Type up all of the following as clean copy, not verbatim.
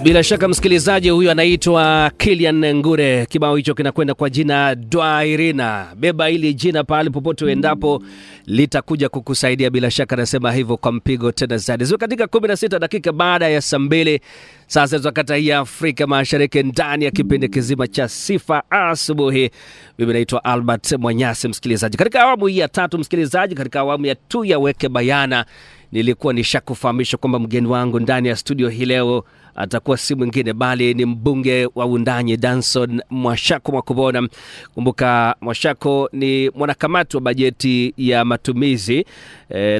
Bila shaka msikilizaji, huyu anaitwa Kilian Ngure. Kibao hicho kinakwenda kwa jina Dwairina. Beba ili jina pale popote uendapo, litakuja kukusaidia bila shaka. Nasema hivyo kwa mpigo tena zaidi. Zio katika 16 dakika baada ya saa 2 sasa tukata hii Afrika Mashariki ndani ya kipindi kizima cha Sifa Asubuhi. Mimi naitwa Albert Mwanyasi msikilizaji. Katika awamu hii ya 3 msikilizaji, katika awamu ya 2 ya Weke Bayana, nilikuwa nishakufahamisha kwamba mgeni wangu ndani ya studio hii leo atakuwa si mwingine bali ni mbunge wa Wundanyi Danson Mwashako Mwakubona. Kumbuka Mwashako ni mwanakamati wa bajeti ya matumizi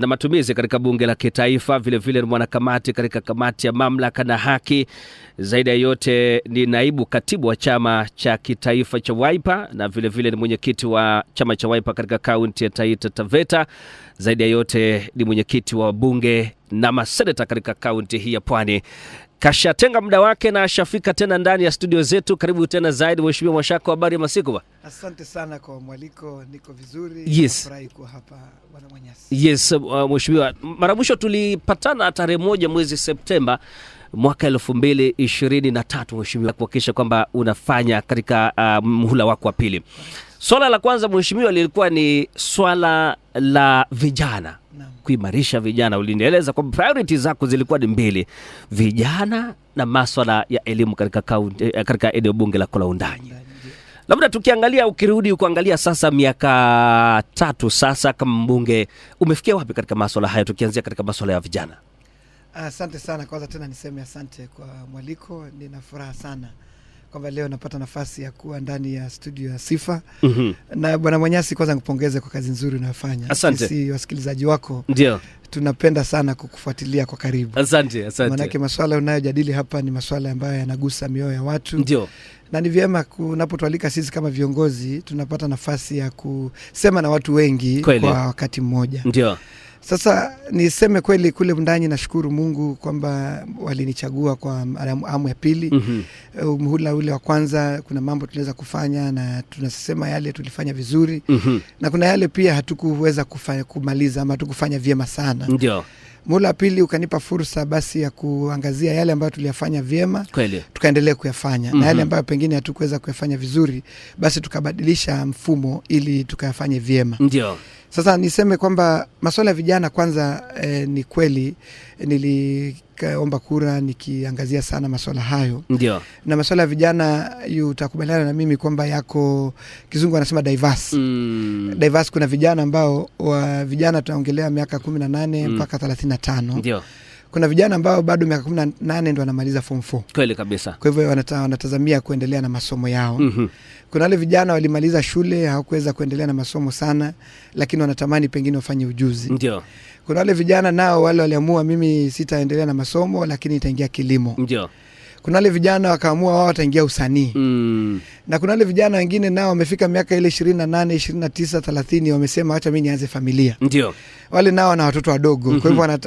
na matumizi katika bunge la kitaifa, vile vile ni mwanakamati katika kamati ya mamlaka na haki. Zaidi ya yote ni naibu katibu wa chama cha kitaifa cha Wiper na vile vile ni mwenyekiti wa chama cha Wiper katika kaunti ya Taita Taveta. Zaidi ya yote ni mwenyekiti wa bunge na maseneta katika kaunti hii ya Pwani. Kashatenga muda wake na ashafika tena ndani ya studio zetu. Karibu tena zaidi Mheshimiwa Mwashako, habari ya masiku ba? Asante sana kwa mwaliko, niko vizuri. Yes. Nafurahi kuwa hapa Bwana Mwanyasi. Yes, Mheshimiwa, mara mwisho tulipatana tarehe 1 mwezi Septemba mwaka 2023 Mheshimiwa, kuhakikisha kwamba unafanya katika muhula wako wa pili. Swala la kwanza Mheshimiwa lilikuwa ni swala la vijana. Kuimarisha vijana. Ulinieleza kwamba priorities zako zilikuwa ni 2, vijana na masuala ya elimu katika eneo bunge la Wundanyi. Labda tukiangalia, ukirudi kuangalia sasa miaka 3 sasa kama mbunge, umefikia wapi katika masuala haya, tukianzia katika masuala ya vijana? Asante sana. Kwanza tena niseme asante kwa mwaliko. Nina furaha sana kwamba leo napata nafasi ya kuwa ndani ya studio ya Sifa. Na Bwana Mwanyasi, kwanza nikupongeze kwa kazi nzuri unayofanya. Sisi wasikilizaji wako ndio tunapenda sana kukufuatilia kwa karibu. Asante. Maana masuala unayojadili hapa ni masuala ambayo yanagusa mioyo ya watu. Ndio. Na ni vyema unapotualika sisi kama viongozi tunapata nafasi ya kusema na watu wengi kwa wakati mmoja. Ndio. Sasa niseme kweli kule Wundanyi nashukuru Mungu kwamba walinichagua kwa awamu ya pili. Muhula ule wa kwanza kuna mambo tunaweza kufanya na tunasema yale tulifanya vizuri. Na kuna yale pia hatukuweza kumaliza ama hatukufanya vyema sana. Ndio. Muhula pili ukanipa fursa basi ya kuangazia yale ambayo tuliyafanya vyema, tukaendelea kuyafanya. Na yale ambayo pengine hatukuweza kuyafanya vizuri, basi tukabadilisha mfumo ili tukayafanye vyema. Ndio. Sasa niseme kwamba masuala ya vijana kwanza, ni kweli niliomba kura nikiangazia sana masuala hayo. Ndio. Na masuala ya vijana utakubaliana na mimi kwamba yako, kizungu anasema diverse. Diverse, kuna vijana ambao vijana tunaongelea miaka 18 mpaka 35. Ndio. Kuna vijana ambao bado miaka 18 ndio wanamaliza form 4. Kweli kabisa. Kwa hivyo wanatazamia kuendelea na masomo yao. Kuna wale vijana walimaliza shule hawakuweza kuendelea na masomo sana, lakini wanatamani pengine wafanye ujuzi. Ndio. Kuna wale vijana nao wale waliamua mimi sitaendelea na masomo lakini nitaingia kilimo. Ndio. Kuna wale vijana wakaamua wao wataingia usanii. Na kuna wale vijana wengine nao wamefika miaka ile 28, 29, 30 wamesema acha mimi nianze familia. Ndio. Wale nao na watoto wadogo. Kwa hivyo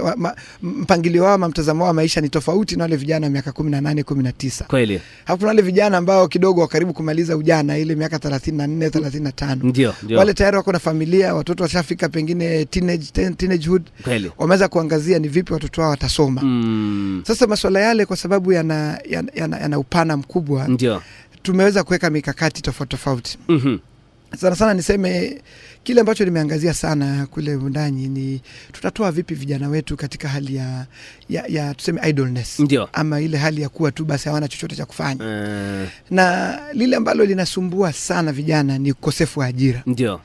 mpangilio wao, mtazamo wa maisha ni tofauti na wale vijana miaka 18, 19. Kweli. Hapo kuna wale vijana ambao kidogo karibu kumaliza ujana ile miaka 34, 35. Ndio. Wale tayari wako na familia, watoto washafika pengine teenagehood. Kweli. Wameweza kuangazia ni vipi watoto wao watasoma. Sasa masuala yale kwa sababu yana upana mkubwa. Ndio. Tumeweza kuweka mikakati tofauti. Sana niseme kile ambacho nimeangazia sana kule Wundanyi ni tutatoa vipi vijana wetu katika hali ya tuseme idleness. Ndio. Ama ile hali ya kuwa tu basi hawana chochote cha kufanya. Na lile ambalo linasumbua sana vijana ni ukosefu wa ajira. Ndio.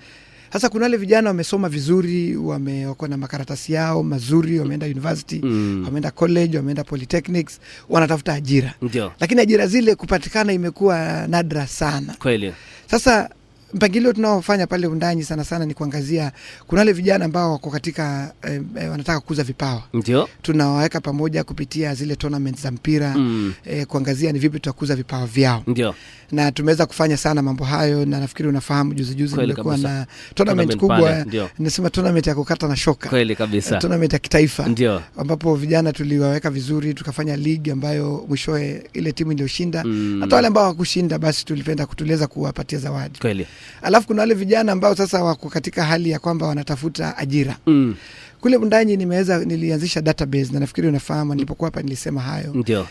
Sasa kuna wale vijana wamesoma vizuri, wako na makaratasi yao mazuri, wameenda university, wameenda college, wameenda polytechnics, wanatafuta ajira. Ndio. Lakini ajira zile kupatikana imekuwa nadra sana. Kweli. Sasa mpangilio tunaofanya pale Wundanyi sana ni kuangazia kuna wale vijana ambao wako katika wanataka kukuza vipawa. Ndio. Tunawaweka pamoja kupitia zile tournaments za mpira, kuangazia ni vipi tutakuza vipawa vyao. Ndio. Na tumeweza kufanya sana mambo hayo, na nafikiri unafahamu juzi nimekuwa na tournament kubwa. Nasema tournament ya kukata na shoka. Kweli kabisa. Tournament ya kitaifa. Ndio. Ambapo vijana tuliwaweka vizuri, tukafanya league ambayo mwishowe ile timu iliyoshinda, hata wale ambao hawakushinda basi tuliweza kuwapatia zawadi. Kweli. Alafu kuna wale vijana ambao sasa wako katika hali ya kwamba wanatafuta ajira. Kule Bundanyi nilianzisha database, na nafikiri unafahamu nilipokuwa hapa nilisema hayo. Ndio.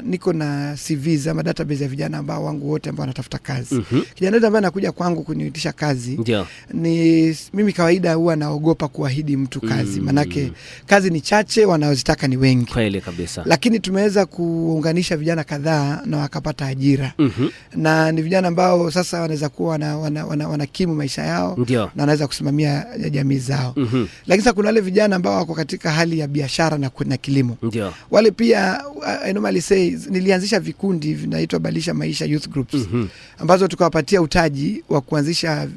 Niko na CVs ama database ya vijana ambao wangu wote ambao wanatafuta kazi. Kijana yote ambaye anakuja kwangu kuniitisha kazi, Ndio. ni mimi kawaida huwa naogopa kuahidi mtu kazi. Manake kazi ni chache, wanaozitaka ni wengi. Kweli kabisa. Lakini tumeweza kuunganisha vijana kadhaa na wakapata ajira. Na ni vijana ambao sasa wanaweza kuwa wanakimu maisha yao. Ndio. Na wanaweza kusimamia jamii zao. Lakini sasa kuna wale vijana ambao wako katika hali ya biashara na kilimo. Ndio. Wale pia I normally say nilianzisha vikundi vinaitwa Badilisha Maisha Youth Groups. Ambazo tukawapatia utaji wa kuanzisha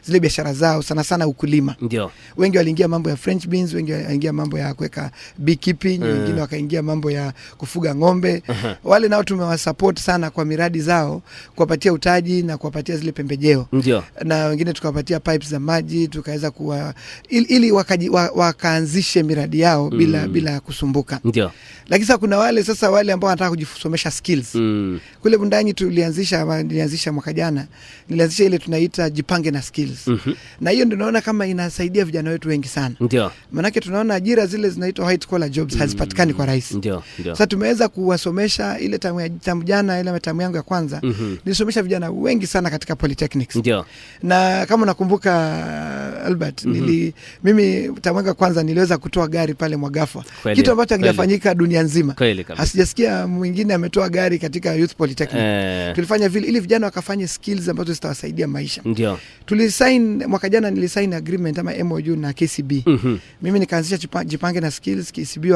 zile biashara zao, sana sana ukulima. Ndio. Wengi waliingia mambo ya French beans, wengi waliingia mambo ya kuweka beekeeping, wengine wakaingia mambo ya kufuga ng'ombe. Wale nao tumewasupport sana kwa miradi zao, kuwapatia utaji na kuwapatia zile pembejeo. Ndio. Na wengine tukawapatia pipes za maji, tukaweza ili wakaanzishe miradi yao bila kusumbuka. Ndio. Lakini sasa kuna wale ambao wanataka kujisomesha skills. Kule Bundanyi nilianzisha mwaka jana, nilianzisha ile tunaita jipange na skills. Na hiyo ndio naona kama inasaidia vijana wetu wengi sana. Ndio. Manake tunaona ajira zile zinaitwa white collar jobs hazipatikani kwa rahisi. Ndio. Sasa tumeweza kuwasomesha ile tamu jana, ile tamu yangu ya kwanza, nilisomesha vijana wengi sana katika polytechnics. Ndio. Na kama unakumbuka Albert, mimi tamu yangu ya kwanza niliweza kutoa gari pale Mwagafa. Kitu ambacho hakijafanyika dunia nzima. Hasijasikia mwingine ametoa gari katika Youth Polytechnic. Tulifanya vile ili vijana wakafanye skills ambazo zitawasaidia maisha. Ndio. Tulisign mwaka jana, nilisign agreement ama MOU na KCB. Mimi nikaanzisha jipange na skills, KCB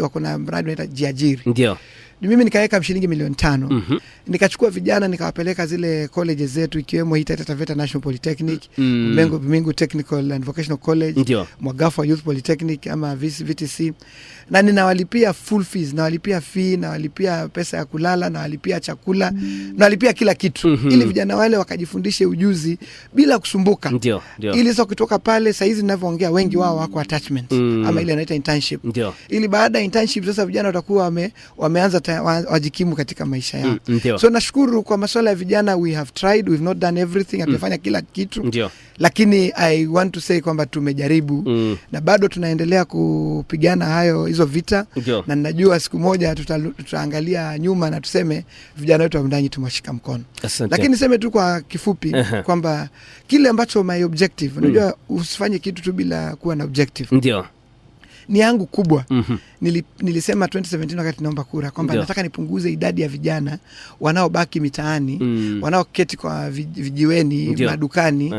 wako na mradi unaitwa Jiajiri. Ndio. Mimi nikaweka shilingi milioni 5. Nikachukua vijana nikawapeleka zile colleges zetu, ikiwemo hii Taita Taveta National Polytechnic, Mingu Technical and Vocational College, Ndio. Mwagafa Youth Polytechnic ama VTC. Na ninawalipia full fees, nawalipia fee, nawalipia pesa ya kulala, nawalipia chakula, nawalipia kila kitu. Ili vijana wale wakajifundishe ujuzi bila kusumbuka. Ndio. Ndio. Ili sasa kutoka pale saa hizi ninavyoongea wengi wao wako attachment ama ile inaitwa internship. Ndio. Ili baada ya internship sasa vijana watakuwa wameanza wajikimu katika maisha yao. So nashukuru kwa masuala ya vijana, we have tried, we've not done everything, hatujafanya kila kitu. Ndio. Lakini I want to say kwamba tumejaribu na bado tunaendelea kupigana hizo vita. Ndio. Na ninajua siku moja tutaangalia nyuma na tuseme vijana wetu wa Bundanyi tumewashika mkono. Asante. Lakini niseme tu kwa kifupi kwamba kile ambacho my objective, unajua usifanye kitu tu bila kuwa na objective. Ndio. Ni yangu kubwa. Nilisema 2017 wakati naomba kura kwamba nataka nipunguze idadi ya vijana wanaobaki mitaani, wanaoketi kwa vijiweni, madukani,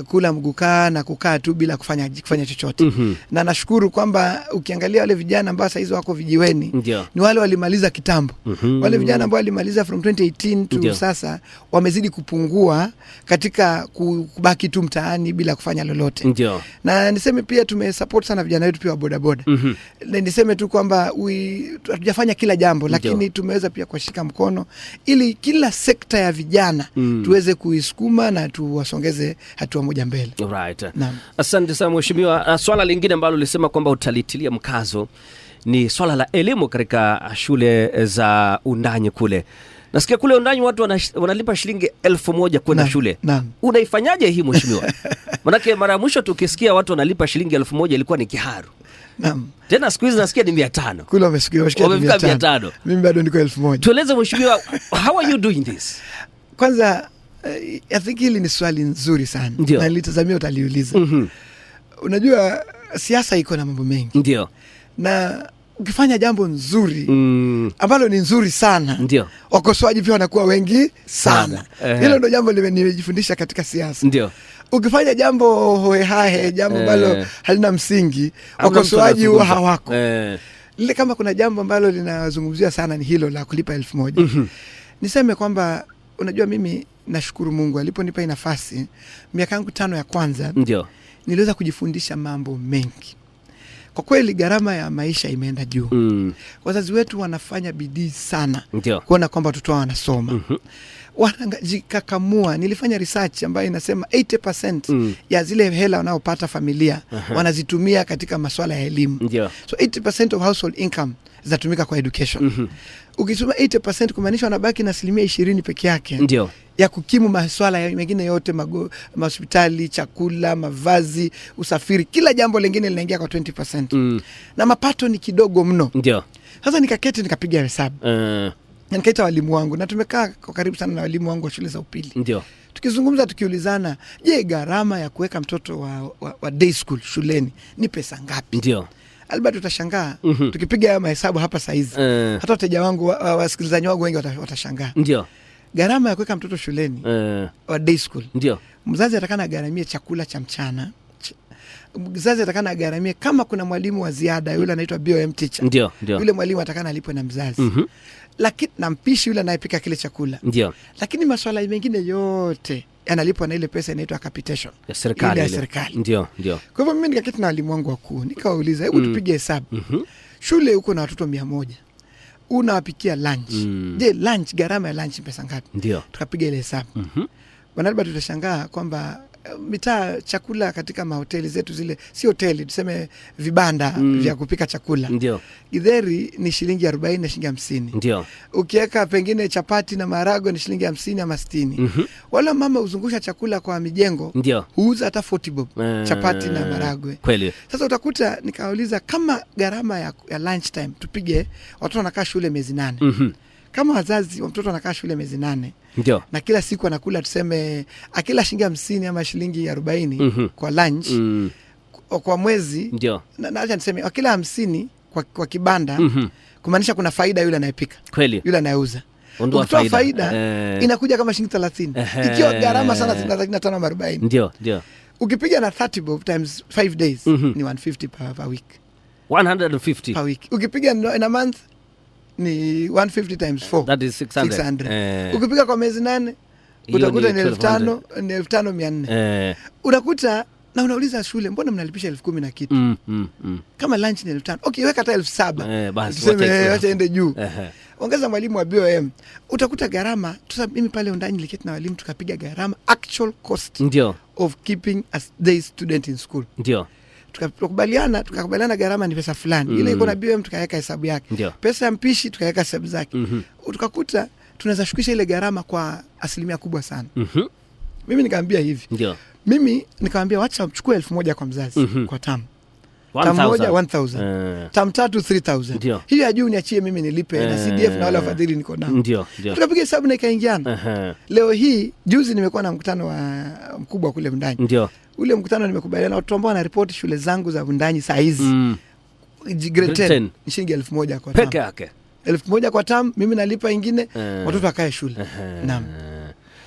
kula mgukaa na kukaa tu bila kufanya chochote. Na nashukuru kwamba ukiangalia wale vijana ambao sasa hizo wako vijiweni, ni wale walimaliza kitambo. Wale vijana ambao walimaliza from 2018 to sasa wamezidi kupungua katika kubaki tu mtaani bila kufanya lolote. Na niseme pia tumesupport sana vijana wetu pia wa bodaboda. Niseme tu kwamba hatujafanya kila jambo, lakini tumeweza pia kushika mkono ili kila sekta ya vijana tuweze kuisukuma na tuwasongeze hatua moja mbele. Right. Asante sana mheshimiwa. Swala lingine ambalo ulisema kwamba utalitilia mkazo ni swala la elimu katika shule za Undanyi kule. Nasikia kule Undanyi watu wanalipa shilingi 1,000 kwenda shule. Unaifanyaje hii mheshimiwa? Manake mara ya mwisho tukisikia watu wanalipa shilingi 1,000 ilikuwa ni kiharu. Tena siku hizi nasikia ni 500. Kule wamefika 500. Mimi bado niko 1,000. Tueleze mheshimiwa, how are you doing this? Kwanza I think hili ni swali nzuri sana. Na nilitazamia utaliuliza. Unajua siasa iko na mambo mengi. Ndio. Na ukifanya jambo nzuri ambalo ni nzuri sana, wakosoaji pia wanakuwa wengi sana. Hilo ndio jambo nimejifundisha katika siasa. Ndio. Ukifanya jambo hohehahe, jambo ambalo halina msingi, wakosoaji huwa hawako. Lile kama kuna jambo ambalo linazungumziwa sana ni hilo la kulipa 1,000. Niseme kwamba unajua mimi nashukuru Mungu aliponipa nafasi miaka yangu 5 ya kwanza. Niliweza kujifundisha mambo mengi. Kwa kweli gharama ya maisha imeenda juu. Wazazi wetu wanafanya bidii sana kuona kwamba watoto wao wanasoma. Wanajikakamua. Nilifanya research ambayo inasema 80% ya zile hela wanaopata familia wanazitumia katika masuala ya elimu. So 80% of household income zitatumika kwa education. Ukisema 80% kumaanisha wanabaki na 20% peke yake. Ndio. Ya kukimu masuala mengine yote, hospitali, chakula, mavazi, usafiri, kila jambo lingine linaingia kwa 20%. Na mapato ni kidogo mno. Ndio. Sasa nikaketi nikapiga hesabu. Na nikaita walimu wangu, na tumekaa kwa karibu sana na walimu wangu wa shule za upili. Ndio. Tukizungumza tukiulizana, je, gharama ya kuweka mtoto wa day school shuleni ni pesa ngapi? Ndio. Albert, utashangaa tukipiga haya mahesabu hapa saizi. Hata wateja wangu, wasikilizaji wangu wengi watashangaa. Ndio. Gharama ya kuweka mtoto shuleni wa day school. Ndio. Mzazi atakana agharamie chakula cha mchana. Mzazi atakana agharamie, kama kuna mwalimu wa ziada yule anaitwa BOM teacher. Ndio. Yule mwalimu atakana alipwe na mzazi. Lakini na mpishi yule anayepika kile chakula. Ndio. Lakini masuala mengine yote yanalipwa na ile pesa inaitwa capitation ya serikali. Ya serikali. Ndio. Kwa hivyo mimi nikaketi na walimu wangu wakuu, nikawauliza, hebu tupige hesabu. Shule uko na watoto 100. Unawapikia lunch. Je, lunch, gharama ya lunch pesa ngapi? Ndio. Tukapiga ile hesabu. Bwana Albert, tutashangaa kwamba mitaa chakula katika mahoteli zetu zile, si hoteli, tuseme vibanda vya kupika chakula. Ndio. Githeri ni shilingi 40 na shilingi 50. Ndio. Ukiweka pengine chapati na maharagwe ni shilingi 50 ama 60. Wala mama uzungusha chakula kwa mijengo. Ndio. Huuza hata 40 bob chapati na maharagwe. Kweli. Sasa utakuta, nikauliza, kama gharama ya lunch time tupige, watoto wanakaa shule miezi 8. Kama wazazi wa mtoto anakaa shule miezi 8. Ndio. Na kila siku anakula tuseme akila shilingi 50 ama shilingi 40 kwa lunch kwa mwezi. Ndio. Na acha niseme akila 50 kwa kibanda, kumaanisha kuna faida yule anayepika. Kweli. Yule anayeuza. Ukitoa faida inakuja kama shilingi 30. Ikiwa gharama sana 35 ama 40. Ndio. Ukipiga na 30 bob times 5 days ni 150 per week. 150 per week. Ukipiga in a month ni 150 times 4. That is 600. Ukipiga kwa miezi 8 utakuta ni 5,400. Unakuta na unauliza shule, mbona mnalipisha 10,000 na kitu? Kama lunch ni 5,000. Okay, weka hata 7,000. Basi tuseme acha ende juu. Ongeza mwalimu wa BOM. Utakuta gharama, mimi pale undani niliketi na walimu tukapiga gharama actual cost. Ndio. Of keeping a day student in school. Ndio. Tukakubaliana gharama ni pesa fulani. Ile iko na BOM tukaweka hesabu yake. Ndio. Pesa ya mpishi tukaweka hesabu zake. Tukakuta tunaweza shukisha ile gharama kwa asilimia kubwa sana. Mimi nikaambia hivi. Ndio. Mimi nikaambia wacha mchukue 1,000 kwa mzazi kwa tamu. 1,000. Tamu 3 3,000. Hiyo ya juu niachie mimi nilipe na CDF na wale wafadhili niko nao. Ndio. Tukapiga hesabu na ikaingiana. Leo hii juzi nimekuwa na mkutano wa mkubwa kule Mndanyi. Ndio. Ule mkutano nimekubaliana watu ambao wanaripoti shule zangu za Mndanyi saa hizi. Grade 10 ni shilingi 1,000 kwa tamu. Peke yake. 1,000 kwa tamu, mimi nalipa ingine, watoto wakae shule. Naam.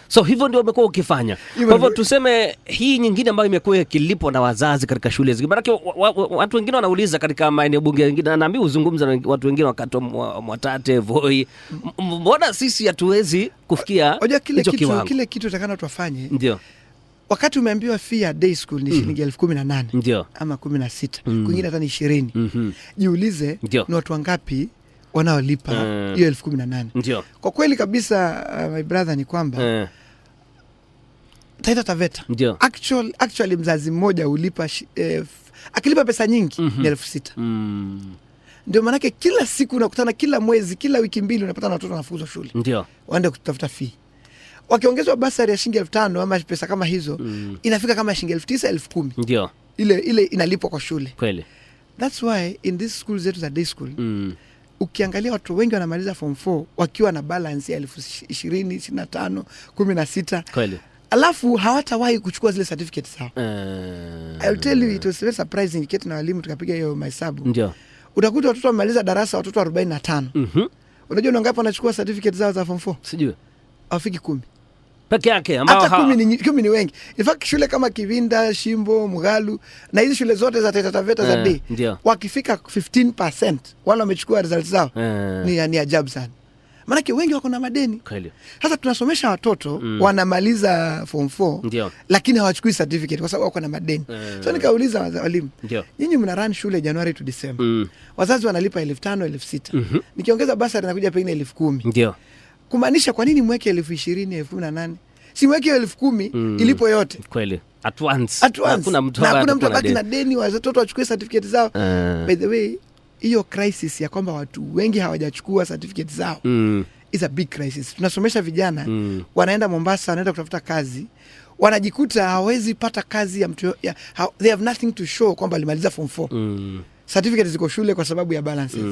So hivyo ndio umekuwa ukifanya. Kwa hivyo tuseme hii nyingine ambayo imekuwa ikilipwa na wazazi katika shule hizi. Maana watu wengine wanauliza katika maeneo bunge mengine, naambiwa uzungumza na watu wengine wakati Mwatate, Voi. Mbona sisi hatuwezi kufikia hicho kiwango? Kile kitu takana tuwafanye. Ndio. Wakati umeambiwa fee ya day school ni shilingi 18,000. Ndio. Ama 16. Kwingine hata ni 20. Jiulize ni watu wangapi wanaolipa hiyo 18,000. Ndio. Kwa kweli kabisa, my brother, ni kwamba Taita Taveta. Ndio. Actually mzazi mmoja ulipa akilipa pesa nyingi ni 6,000. Ndio maanake kila siku unakutana, kila mwezi, kila wiki mbili unapata na watoto wanafukuzwa shule. Ndio. Waende kutafuta fee. Wakiongezwa basari ya shilingi 5,000 ama pesa kama hizo, inafika kama shilingi 9,000 10,000. Ndio. Ile inalipwa kwa shule. Kweli. That's why in these schools zetu za day school, ukiangalia watu wengi wanamaliza form 4 wakiwa na balance ya 20,000, 25,000, 16. Kweli. Alafu hawatawahi kuchukua zile certificate zao. I'll tell you, it was very surprising. Keti na walimu tukapiga hiyo mahesabu. Ndio. Utakuta watoto wamaliza darasa, watoto 45. Unajua ngapi wanachukua certificate zao za form 4? Sijui. Hawafiki 10. Peke yake, ambao hata 10 ni wengi. In fact, shule kama Kivinda, Shimbo, Mugalu na hizi shule zote za Taita Taveta za day, wakifika 15% wale wamechukua results zao, ni ajabu sana. Maana wengi wako na madeni. Kweli. Sasa tunasomesha watoto wanamaliza form 4 lakini hawachukui certificate kwa sababu wako na madeni. So nikauliza walimu, nyinyi mna run shule January to December. Wazazi wanalipa 5,000, 6,000. Nikiongeza basari nakuja pengine 10,000. Ndio. Kumaanisha kwa nini mweke 20,000, 18,000? Si mweke 10,000 ilipo yote. Kweli. At once. Hakuna mtu abaki na deni, watoto wachukue certificate zao. By the way, hiyo crisis ya kwamba watu wengi hawajachukua certificate zao is a big crisis. Tunasomesha vijana wanaenda Mombasa, wanaenda kutafuta kazi, wanajikuta hawezi pata kazi ya mtu they have nothing to show kwamba alimaliza form 4. Certificate ziko shule kwa sababu ya balances.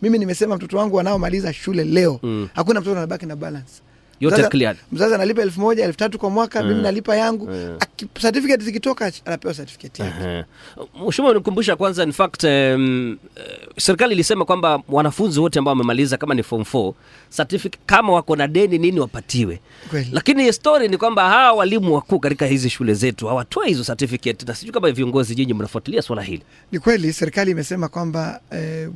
Mimi nimesema mtoto wangu wanaomaliza shule leo, hakuna mtoto anabaki na balance. Yote clear. Mzazi analipa 1,000, 1,300 kwa mwaka, mimi nalipa yangu. Certificate zikitoka anapewa certificate yake. Mheshimiwa, nikumbusha kwanza, in fact serikali ilisema kwamba wanafunzi wote ambao wamemaliza kama ni form 4 certificate, kama wako na deni nini wapatiwe. Kweli. Lakini story ni kwamba hawa walimu wakuu katika hizi shule zetu hawatoi hizo certificate, na sijui kama viongozi nyinyi mnafuatilia swala hili. Ni kweli serikali imesema kwamba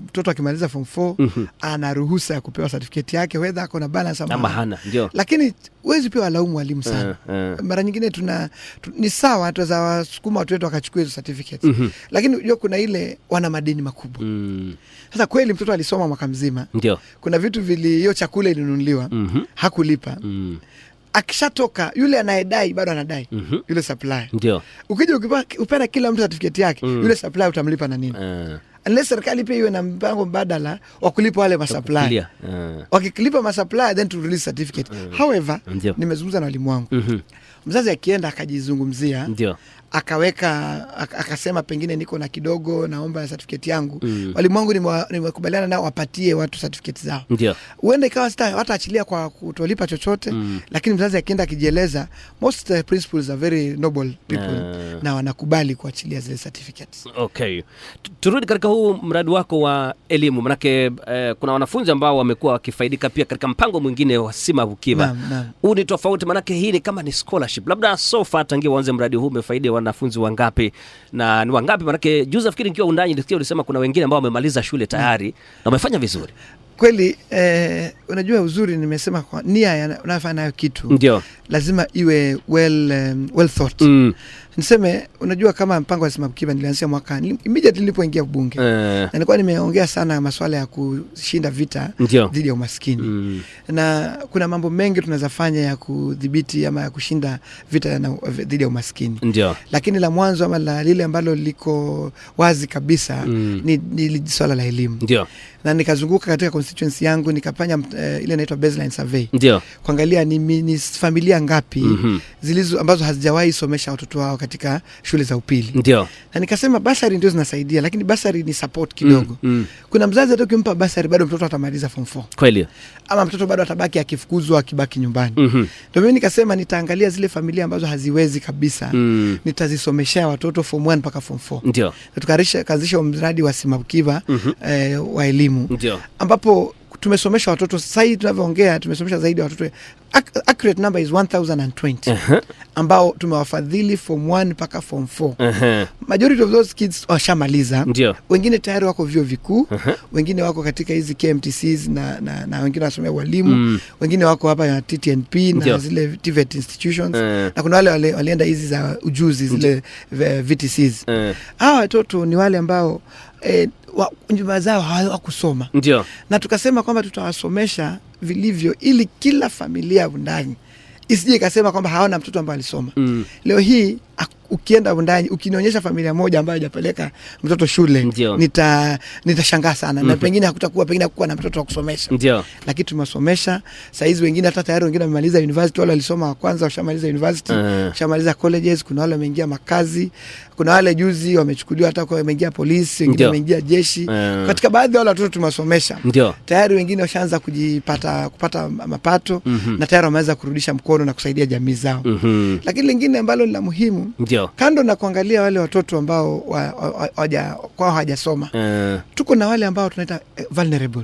mtoto akimaliza form 4 ana ruhusa ya kupewa certificate yake whether ako na balance ama hana. Ndio. Lakini huwezi pia walaumu walimu sana. Mara nyingine ni sawa tuweza wasukuma watu wetu wakachukua hizo certificates. Lakini unajua kuna ile wana madeni makubwa. Sasa kweli mtoto alisoma mwaka mzima. Ndio. Kuna vitu hiyo chakula ilinunuliwa, hakulipa. Akishatoka yule anayedai bado anadai. Yule supplier. Ndio. Ukija upenda kila mtu certificate yake, yule supplier utamlipa na nini? Unless serikali pia iwe na mpango mbadala wa kulipa wale masupplier. Wakilipa masupplier then to release certificate. However, nimezungumza na walimu wangu. Mzazi akienda akajizungumzia, ndio, akasema pengine niko na kidogo naomba certificate yangu. Walimu wangu nimekubaliana nao wapatie watu certificate zao. Ndio. Uende ikawa wataachilia kwa kutolipa chochote, lakini mzazi akienda akijieleza, most principals are very noble people na wanakubali kuachilia zile certificates. Okay. Turudi katika huu mradi wako wa elimu, manake kuna wanafunzi ambao wamekuwa wakifaidika pia katika mpango mwingine wa Simabu Kiva. Huu ni tofauti, manake hii ni kama ni scholarship. Labda so far tangia uanze mradi huu umefaidi wanafunzi wangapi na ni wangapi? Manake juzi nafikiri nikiwa undani nilisikia ulisema kuna wengine ambao wamemaliza shule tayari na wamefanya vizuri. Kweli, unajua uzuri nimesema kwa nia unafanya nayo kitu. Ndio. Lazima iwe well thought. Niseme, unajua kama mpango wa Simabu Kiva nilianzia mwaka immediately nilipoingia bunge. Na nilikuwa nimeongea sana masuala ya kushinda vita dhidi ya umaskini. Na kuna mambo mengi tunaweza fanya ya kudhibiti ama ya kushinda vita dhidi ya umaskini. Ndio. Lakini la mwanzo ama la lile ambalo liko wazi kabisa ni swala la elimu. Ndio. Na nikazunguka katika constituency yangu nikafanya ile inaitwa baseline survey. Ndio. Kuangalia ni familia ngapi zilizo ambazo hazijawahi somesha watoto wao katika shule za upili. Ndio. Na nikasema basari ndio zinasaidia, lakini basari ni support kidogo. Kuna mzazi hata ukimpa basari bado mtoto atamaliza form 4. Kweli. Ama mtoto bado atabaki akifukuzwa akibaki nyumbani. Ndio mimi nikasema nitaangalia zile familia ambazo haziwezi kabisa. Nitazisomeshea watoto form 1 mpaka form 4. Ndio. Tukaanzisha mradi wa Simabu Kiva wa elimu. Ndio. Ambapo tumesomesha watoto sasa hivi tunavyoongea, tumesomesha zaidi ya watoto, accurate number is 1020 ambao tumewafadhili form 1 mpaka form 4. Majority of those kids washamaliza. Wengine tayari wako vyuo vikuu, wengine wako katika hizi KMTCs na wengine wanasomea walimu, wengine wako hapa ya TTNP na zile TVET institutions, na kuna wale walienda hizi za ujuzi zile VTCs. Hawa watoto ni wale ambao nyumba zao hawakusoma. Ndio. Na tukasema kwamba tutawasomesha vilivyo ili kila familia ndani isije ikasema kwamba hawana mtoto ambaye alisoma. Leo hii ukienda ndani ukinionyesha familia moja ambayo hajapeleka mtoto shule, nitashangaa sana. Na pengine hakukuwa na mtoto wa kusomesha. Ndio. Lakini tumesomesha. Sasa hizi wengine hata tayari wengine wamemaliza university, wale walisoma wa kwanza washamaliza university, washamaliza colleges, kuna wale wameingia makazi, kuna wale juzi wamechukuliwa hata kwa wameingia polisi, wengine wameingia jeshi. Katika baadhi ya wale watoto tumewasomesha. Tayari wengine washaanza kupata mapato na tayari wameweza kurudisha mkono na kusaidia jamii zao. Lakini lingine ambalo ni la muhimu, kando na kuangalia wale watoto ambao hawajasoma, tuko na wale ambao tunaita vulnerable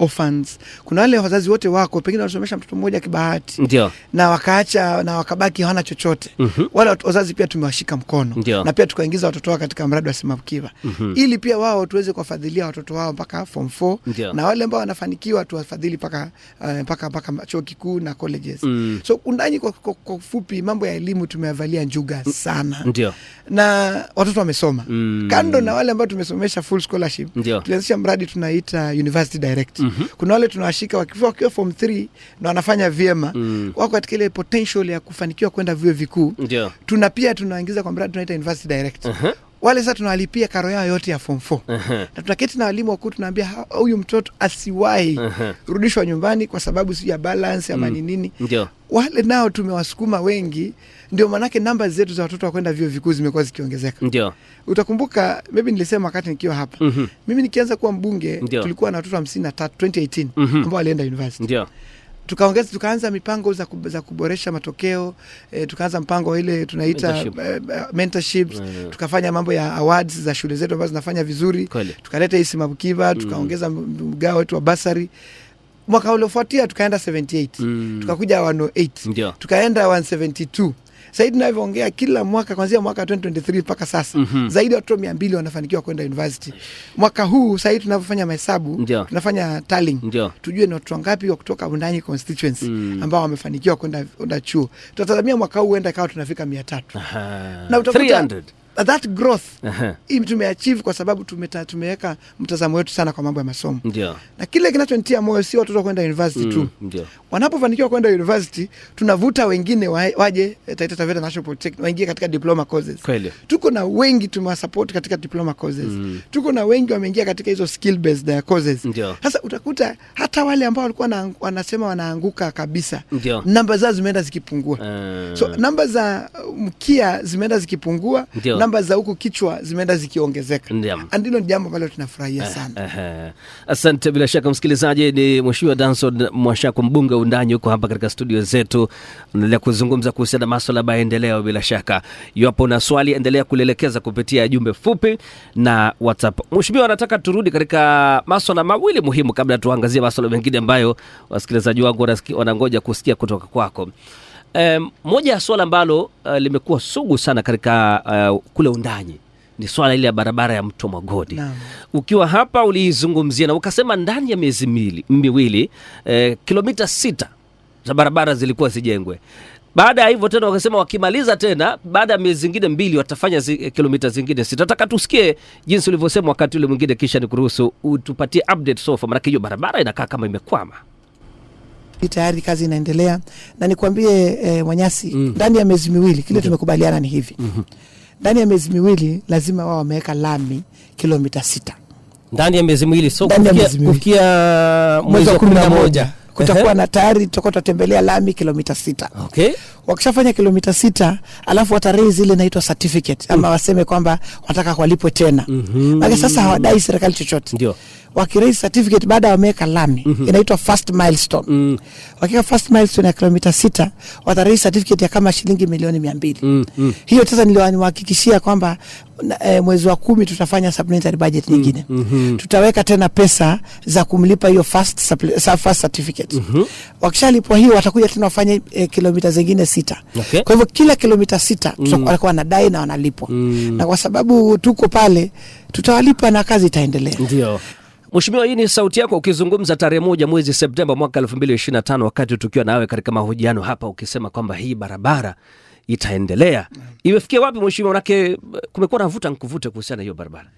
orphans. Kuna wale wazazi wote wako pengine wanasomesha mtoto mmoja kibahati, na wakaacha na wakabaki hawana chochote. Wale wazazi pia tumewashika mkono. Na pia tukaingiza watoto wao katika mradi wa Simabu Kiva ili pia wao tuweze kuwafadhilia watoto wao mpaka form 4. Na wale ambao wanafanikiwa tuwafadhili mpaka chuo kikuu na colleges. So undani kwa ufupi mambo ya elimu tumeyavalia njuga sana. Na watoto wamesoma. Kando na wale ambao tumesomesha full scholarship, tulianzisha mradi tunaita University Direct. Kuna wale tunawashika wakiwa form 3 na wanafanya vyema, wako katika ile potential ya kufanikiwa kwenda vyuo vikuu. Tunaingiza kwa mradi tunaita University Direct. wale sasa tunawalipia karo yao yote ya form 4. Na tunaketi na walimu wakuu tunaambia huyu mtoto asiwahi rudishwa nyumbani kwa sababu si ya balance ama nini. Ndio. Wale nao tumewasukuma wengi, ndio manake namba zetu za watoto wakwenda vyuo vikuu zimekuwa zikiongezeka. Ndio. Utakumbuka maybe nilisema wakati nikiwa hapa. Mimi nikianza kuwa mbunge tulikuwa na watoto 53 2018 ambao walienda university. Ndio. Tukaanza mipango za kuboresha matokeo, tukaanza mpango ile tunaita mentorships, tukafanya mambo ya awards za shule zetu ambazo zinafanya vizuri. Tukaleta hii Simabukiva, tukaongeza mgao wetu wa basari. Mwaka uliofuatia tukaenda 78, tukakuja 108, tukaenda 172. Sasa tunavyoongea kila mwaka kuanzia mwaka 2023 mpaka sasa zaidi ya watoto 200 wanafanikiwa kwenda university. Mwaka huu sasa tunavyofanya mahesabu, tunafanya tallying, tujue ni watu wangapi wa kutoka Wundanyi constituency ambao wamefanikiwa kwenda chuo. Tutatazamia mwaka huu huenda ikawa tunafika 300. Na utakuta 300. That growth tumeachieve kwa sababu tumeweka mtazamo wetu sana kwa mambo ya masomo. Na kile kinachonitia moyo si watoto kwenda university tu. Wanapofanikiwa kwenda university, tunavuta wengine waje Taita Taveta National Polytechnic waingie katika diploma courses. Tuko na wengi tumewasupport katika diploma courses. Tuko na wengi wameingia katika hizo skill based courses. Sasa utakuta hata wale ambao walikuwa wanasema wanaanguka kabisa, namba zao zimeenda zikipungua. So namba za mkia zimeenda zikipungua, namba za huku kichwa zimeenda zikiongezeka. Ndilo jambo ambalo tunafurahia sana. Asante. Bila shaka msikilizaji, ni Mheshimiwa Danson Mwashako, mbunge wa Wundanyi, yuko hapa katika studio zetu. Unaendelea kuzungumza kuhusiana na masuala ya maendeleo. Bila shaka iwapo na swali, endelea kulielekeza kupitia jumbe fupi na WhatsApp. Mheshimiwa, nataka turudi katika masuala mawili muhimu kabla tuangazie masuala mengine ambayo wasikilizaji wangu wanangoja kusikia kutoka kwako. Moja ya swala ambalo limekuwa sugu sana katika kule Wundanyi ni swala ile ya barabara ya Mto Magodi. Ukiwa hapa ulizungumzia na ukasema ndani ya miezi miwili kilomita 6 za barabara zilikuwa zijengwe. Baada ya hivyo tena wakasema wakimaliza tena baada ya miezi zingine 2 watafanya kilomita zingine 6. Nataka tusikie jinsi ulivyosema wakati ule mwingine, kisha nikuruhusu utupatie update so far, maana hiyo barabara inakaa kama imekwama. Tayari kazi inaendelea na nikwambie Mwanyasi, ndani ya miezi miwili kile tumekubaliana ni hivi. Ndani ya miezi miwili lazima wao wameweka lami kilomita 6. Ndani ya miezi miwili, so kufikia mwezi wa 11 kutakuwa na tayari tutakuwa tutembelea lami kilomita 6. Wakishafanya kilomita 6, alafu wataraise ile inaitwa certificate ama waseme kwamba wanataka walipwe tena. Maana sasa hawadai serikali chochote. Wakiraise certificate baada ya wameweka lami inaitwa first milestone. Wakiweka first milestone ya kilomita 6, wataraise certificate ya kama shilingi milioni 200. Hiyo sasa niliwahakikishia kwamba mwezi wa 10 tutafanya supplementary budget nyingine. Tutaweka tena pesa za kumlipa hiyo first certificate. Wakishalipwa hiyo watakuja tena wafanye kilomita zingine 6. Kwa hivyo kila kilomita 6 tutakuwa wanadai na wanalipwa. Na kwa sababu tuko pale tutawalipa na kazi itaendelea. Ndio. Mheshimiwa, hii ni sauti yako ukizungumza tarehe 1 mwezi Septemba mwaka 2025 wakati tukiwa nawe katika mahojiano hapa ukisema kwamba hii barabara itaendelea. Imefikia wapi Mheshimiwa? Manake kumekuwa na vuta nikuvute kuhusiana hiyo barabara.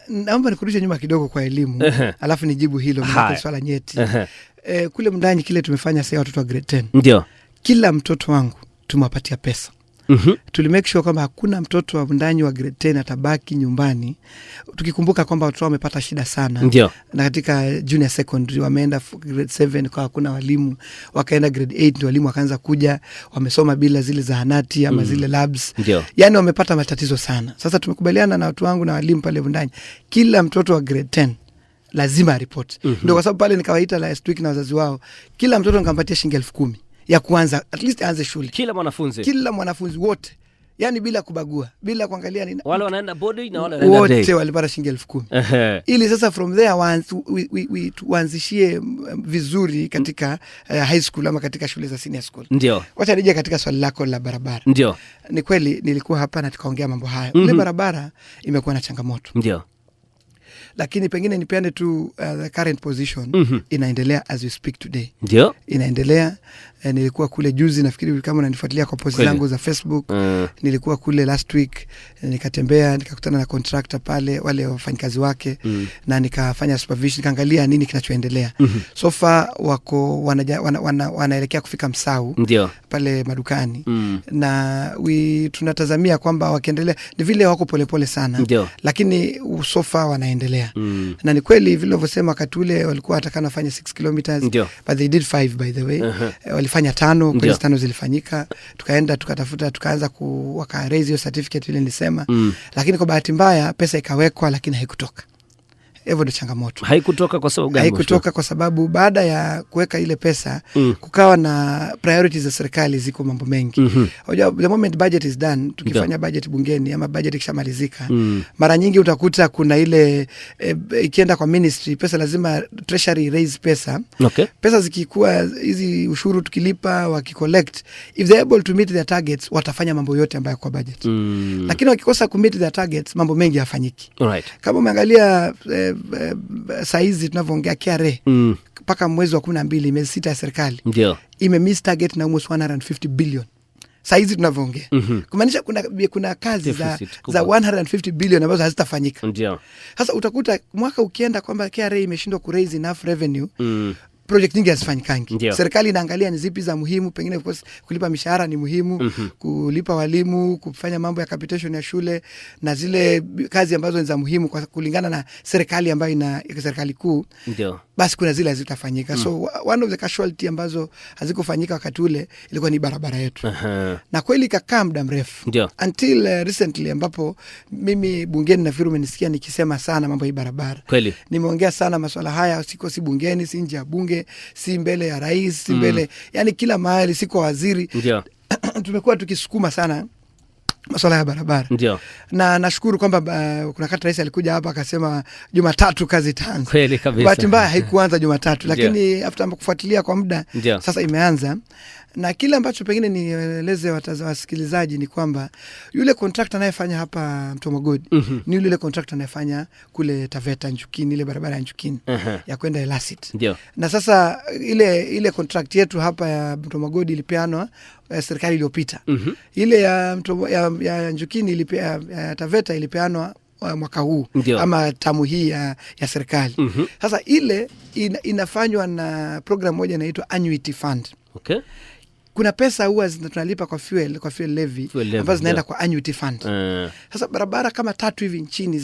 Naomba nikurudishe nyuma kidogo kwa elimu alafu nijibu hilo maana swala nyeti. Kule Wundanyi kile tumefanya sasa watoto wa grade 10. Ndio. Kila mtoto wangu tumewapatia pesa. Tulimake sure kwamba hakuna mtoto wa Wundanyi wa grade 10 atabaki nyumbani, tukikumbuka kwamba watoto wamepata shida sana. Na katika junior secondary wameenda grade 7 kwa hakuna walimu, wakaenda grade 8 ndio walimu wakaanza kuja, wamesoma bila zile zahanati ama zile labs. Yani wamepata matatizo sana. Sasa tumekubaliana na watu wangu na walimu pale Wundanyi, kila mtoto wa grade 10 lazima report. Ndio kwa sababu pale nikawaita last week na wazazi wao, kila mtoto nikampatia shilingi 10,000 ya kuanza, at least aanze shule. Kila mwanafunzi wote, yani bila kubagua, bila kuangalia nini. Wale wanaenda body na wale wanaenda day. Wote walipata shilingi 10,000. Ili sasa from there tuanzishie vizuri katika high school ama katika shule za senior school. Ndio. Wacha nije katika swali lako la barabara. Ndio. Ni kweli nilikuwa hapa na tukaongea mambo haya. Ile barabara imekuwa na changamoto. Ndio. lakini pengine nipeane tu the current position inaendelea as we speak today. Ndio. Inaendelea. Nilikuwa kule juzi, nafikiri kama unanifuatilia kwa post zangu za Facebook. Nilikuwa kule last week, nikatembea, nikakutana na contractor pale, wale wafanyikazi wake, na nikafanya supervision, nikaangalia nini kinachoendelea. So far wako wanaelekea kufika Msau. Ndio. Pale madukani. Na tunatazamia kwamba wakiendelea, ni vile wako polepole sana. Ndio. Lakini so far wanaendelea. Na ni kweli vile ulivyosema, wakati ule walikuwa watakana fanya 6 kilometers, but they did 5 by the way. Walifanya 5, kwa 5 zilifanyika. Tukaenda tukatafuta, tukaanza waka raise hiyo certificate ile nilisema. Lakini kwa bahati mbaya pesa ikawekwa, lakini haikutoka. Hivyo ndio changamoto. Haikutoka kwa sababu gani? Haikutoka kwa sababu baada ya kuweka ile pesa, kukawa na priorities za serikali, ziko mambo mengi. The moment budget is done, tukifanya budget bungeni ama budget ikishamalizika, mara nyingi utakuta kuna ile ikienda kwa ministry, pesa lazima treasury raise pesa. Okay. Pesa zikikuwa hizi ushuru tukilipa, wakicollect, if they are able to meet their targets, watafanya mambo yote ambayo kwa budget. Lakini wakikosa ku meet their targets, mambo mengi yafanyiki. Alright. Kama umeangalia saizi tunavyoongea KRA mpaka mwezi wa 12, miezi 6 ya serikali, imemiss target na almost 150 billion. Saizi tunavyoongea. Kumaanisha kuna kazi za 150 billion ambazo hazitafanyika. Sasa utakuta mwaka ukienda kwamba KRA imeshindwa ku raise enough revenue, project nyingi hazifanyikangi. Serikali inaangalia ni zipi za muhimu, pengine kulipa mishahara ni muhimu, kulipa walimu, kufanya mambo ya capitation ya shule, na zile kazi ambazo ni za muhimu kwa kulingana na serikali ambayo ina serikali kuu. Basi kuna zile hazitafanyika. So one of the casualty ambazo hazikufanyika wakati ule ilikuwa ni barabara yetu. Na kweli kakaa muda mrefu. Until recently ambapo mimi bungeni nafikiri umenisikia nikisema sana mambo ya barabara. Kweli. Nimeongea sana masuala haya, si bungeni, si nje ya bunge, si mbele ya rais, si mbele, yani kila mahali, siko waziri. Tumekuwa tukisukuma sana masuala ya barabara. Na nashukuru kwamba kuna kati rais alikuja hapa akasema Jumatatu kazi itaanza. Kweli kabisa. Bahati mbaya haikuanza Jumatatu, lakini after kufuatilia kwa muda sasa imeanza. Na kile ambacho pengine nieleze wasikilizaji ni kwamba yule contractor anayefanya hapa Mtomogodi ni yule contractor anayefanya kule Taveta Njukini, ile barabara ya Njukini ya kwenda Elasit. Na sasa ile contract yetu hapa ya Mtomogodi ilipeanwa serikali iliyopita. Ile ya Njukini ya Taveta ilipeanwa mwaka huu ama tamu hii ya serikali. Sasa ile inafanywa na program moja inaitwa Annuity Fund. Okay. Kuna pesa huwa tunalipa kwa fuel levy ambazo zinaenda kwa Annuity Fund. Sasa barabara kama 3 hivi nchini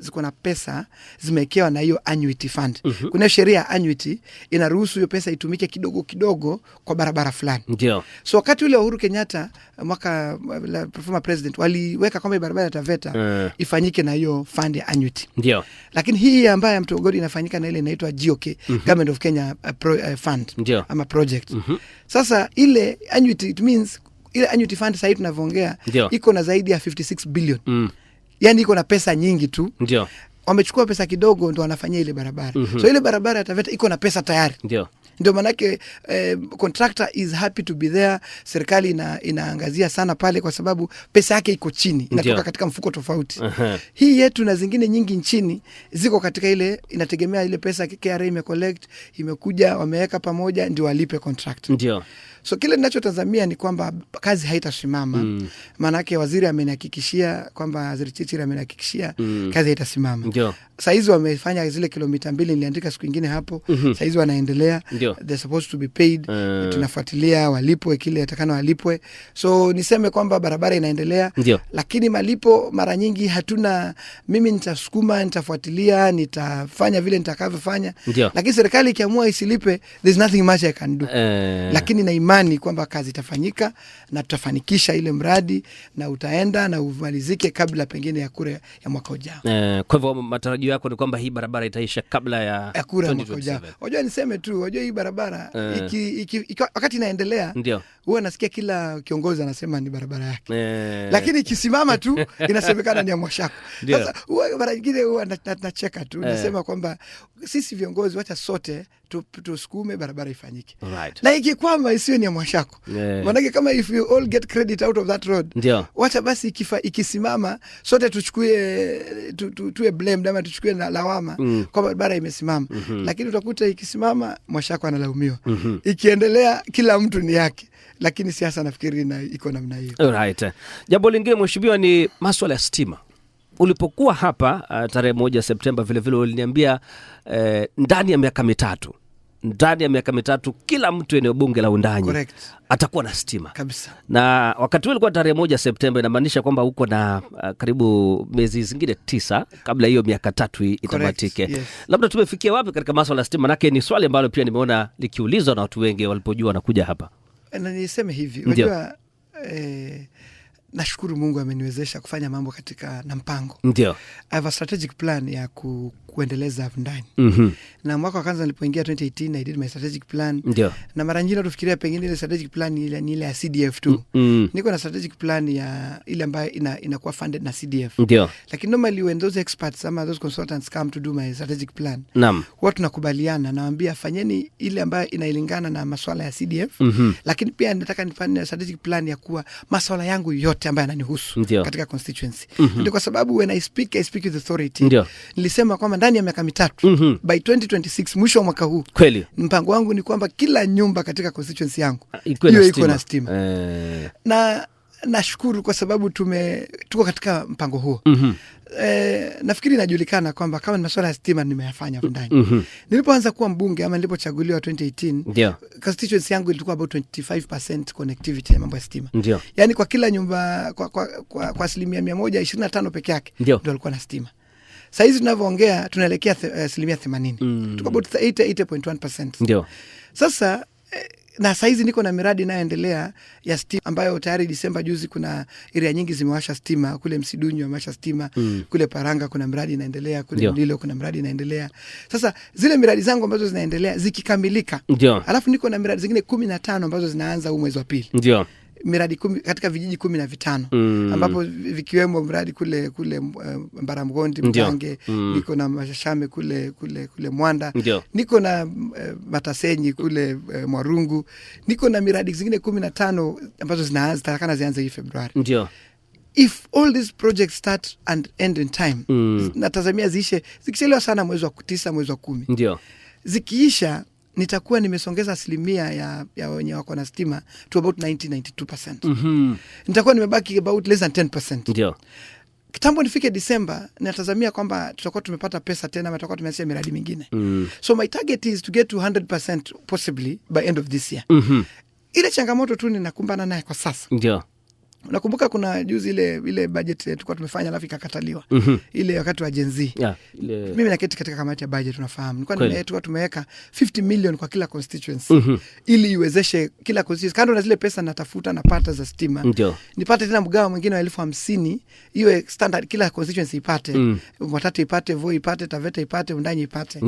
ziko na pesa zimewekewa na hiyo Annuity Fund. Kuna sheria ya Annuity inaruhusu hiyo pesa itumike kidogo kidogo kwa barabara fulani. So wakati ule Uhuru Kenyatta mwaka former president waliweka kwamba barabara ya Taveta ifanyike na hiyo fund ya Annuity. Lakini hii ambayo Mtomogodi inafanyika na ile inaitwa GOK, Government of Kenya Fund ama project. Sasa ile Annuity, it means ile Annuity Fund sasa hivi tunavyoongea iko na zaidi ya 56 billion. Yani iko na pesa nyingi tu. Wamechukua pesa kidogo ndo wanafanyia ile barabara. So ile barabara ya Taveta iko na pesa tayari. Ndio manake contractor is happy to be there. Serikali inaangazia sana pale kwa sababu pesa yake iko chini, inatoka katika mfuko tofauti. Hii yetu na zingine nyingi nchini ziko katika ile, inategemea ile pesa KRA imecollect, imekuja wameweka pamoja ndio walipe contractor. So kile ninachotazamia ni kwamba kazi haitasimama. Maanake waziri amenihakikishia kwamba Waziri Chirchir amenihakikishia kazi haitasimama. Saizi wamefanya zile kilomita 2 niliandika siku nyingine hapo. Saizi wanaendelea. They're supposed to be paid. Tunafuatilia walipwe kile atakana walipwe. So niseme kwamba barabara inaendelea. Lakini malipo mara nyingi hatuna. Mimi nitasukuma, nitafuatilia, nitafanya vile nitakavyofanya. Lakini serikali ikiamua isilipe, there's nothing much I can do. Lakini na imani kwamba kazi itafanyika na tutafanikisha ile mradi na utaenda na umalizike kabla pengine ya kura ya mwaka ujao. Kwa hivyo matarajio yako ni kwamba hii barabara itaisha kabla ya kura ya mwaka ujao. Unajua niseme tu, unajua hii barabara wakati inaendelea huwa nasikia kila kiongozi anasema ni barabara yake. Lakini ikisimama tu inasemekana ni ya Mwashako. Sasa huwa mara nyingine huwa nacheka tu. Nasema kwamba sisi viongozi wacha sote tusukume barabara ifanyike. Right. Na ikikwama isiwe ni ya Mwashako. Manake kama if you all get credit out of that road, Ndio. wacha basi ikisimama sote tuchukue tuwe blamed ama tuchukue na lawama kwa barabara imesimama. Lakini utakuta ikisimama Mwashako analaumiwa. Ikiendelea kila mtu ni yake. Lakini siasa nafikiri iko namna hiyo. Alright. Jambo lingine mheshimiwa ni masuala ya stima. Ulipokuwa hapa tarehe 1 Septemba vile vile uliniambia ndani ya miaka mitatu kila mtu eneo bunge la Undanyi atakuwa na stima. Kabisa. Na wakati ulikuwa tarehe 1 Septemba inamaanisha kwamba uko na karibu miezi zingine 9 kabla hiyo miaka 3 itamatike. Yes. Labda tumefikia wapi katika masuala ya stima? Nake ni swali ambalo pia nimeona likiulizwa na watu wengi walipojua wanakuja hapa. Na niseme hivi, unajua nashukuru Mungu ameniwezesha kufanya mambo katika na mpango. Ndio. I have a strategic plan ya kuendeleza Undanyi. Na mwaka wa kwanza nilipoingia 2018 I did my strategic plan. Ndio. Na mara nyingine tufikiria pengine ile strategic plan ni ile ya CDF tu. Niko na strategic plan ya ile ambayo inakuwa funded na CDF. Ndio. Lakini normally when those experts ama those consultants come to do my strategic plan, huwa tunakubaliana, nawaambia fanyeni ile ambayo inailingana na masuala ya CDF. Lakini pia nataka nifanye strategic plan ya kuwa masuala yangu yote ambayo yananihusu katika constituency. Ndio kwa sababu when I speak with authority. Ndio. Nilisema kwamba ndani ya miaka mitatu by 2026 mwisho wa mwaka huu kweli mpango wangu ni kwamba kila nyumba katika constituency yangu hiyo iko na stima. Na nashukuru kwa sababu tuko katika mpango huo. Nafikiri inajulikana kwamba kama ni masuala ya stima nimeyafanya Undanyi. Nilipoanza kuwa mbunge ama nilipochaguliwa 2018, constituency yangu ilikuwa about 25% connectivity ya mambo ya stima. Yaani kwa kila nyumba kwa asilimia 125 peke yake ndio alikuwa na stima. Sasa hizi tunavyoongea tunaelekea asilimia 80. Tuko about 80.1%. Ndio. Sasa na saizi niko na miradi inayoendelea ya stima ambayo tayari Disemba juzi kuna area nyingi zimewasha stima. Kule Msidunyu wamewasha stima, kule Paranga kuna miradi inaendelea, kule Mlilo kuna miradi inaendelea. Sasa zile miradi zangu ambazo zinaendelea zikikamilika, alafu niko na miradi zingine 15 ambazo zinaanza huu mwezi wa pili. Ndio. Miradi 10 katika vijiji 15 ambapo vikiwemo mradi kule Mbaramgondi, Mgange, niko na Mashashame kule Mwanda, niko na Matasenyi kule Mwarungu, niko na miradi zingine 15 ambazo zinaanza zianze hii Februari. Ndio. If all these projects start and end in time, natazamia zikichelewa sana mwezi wa 9 mwezi wa 10. Ndio. Zikiisha nitakuwa nimesongeza asilimia ya wenye wako na stima to about 90-92%. Nitakuwa nimebaki about less than 10%. Ndio. Kitambo nifike Disemba, natazamia kwamba tutakuwa tumepata pesa tena, tutakuwa tumeanzisha miradi mingine. So my target is to get to 100% possibly by end of this year. Ile changamoto tu ninakumbana naye kwa sasa. Ndio. Unakumbuka kuna juzi ile budget tulikuwa tumefanya alafu ikakataliwa. Ile wakati wa Gen Z. Mimi naketi katika kamati ya budget tunafahamu. Tulikuwa tumeweka 50 million kwa kila constituency. Ili iwezeshe kila constituency kando na zile pesa natafuta napata za stima. Nipate tena mgao mwingine wa 50,000 iwe standard kila constituency ipate. Mwatate ipate, Voi ipate, Taveta ipate, Undanyi ipate.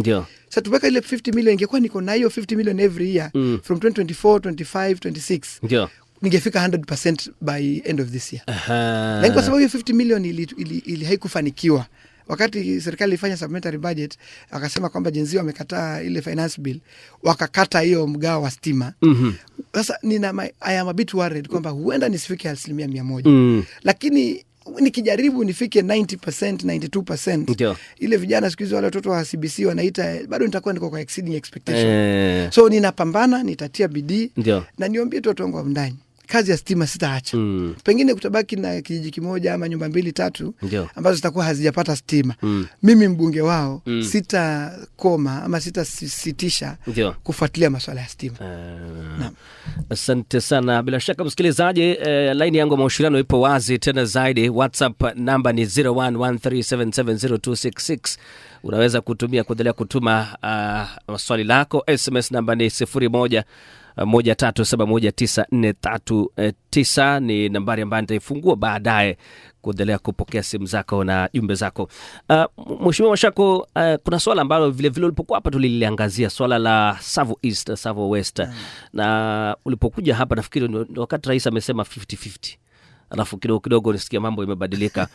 Sasa tuweka ile 50 million ingekuwa niko na hiyo 50 million every year from 2024, 25, 26. Ningefika 100% by end of this year. Lakini kwa sababu hiyo 50 million ili haikufanikiwa. Wakati serikali ilifanya supplementary budget, akasema kwamba Gen Z wamekataa ile finance bill, wakakata hiyo mgao wa stima. Sasa I am a bit worried kwamba huenda nisifike 100%. Lakini nikijaribu nifike 90%, 92%. Ile vijana siku hizi wale watoto wa CBC wanaita, bado nitakuwa niko kwa exceeding expectation. So ninapambana, nitatia bidii na niombe watoto wangu wa Undanyi kazi ya stima sitaacha. Pengine kutabaki na kijiji kimoja ama nyumba 2-3 ambazo zitakuwa hazijapata stima. Mimi mbunge wao sitakoma ama sitasitisha kufuatilia masuala ya stima. Asante sana. Bila shaka msikilizaji, line yangu ya mawasiliano ipo wazi tena zaidi. WhatsApp namba ni 0113770266. Unaweza kuendelea kutuma swali lako. SMS namba ni 0137194339 ni nambari ambayo nitaifungua baadaye kuendelea kupokea simu zako na jumbe zako. Mheshimiwa Mwashako, kuna swala ambalo vile vile ulipokuwa hapa tuliliangazia, swala la Savo East na Savo West. Na ulipokuja hapa nafikiri wakati rais amesema 50-50. alafu kidogo kidogo nisikia mambo imebadilika.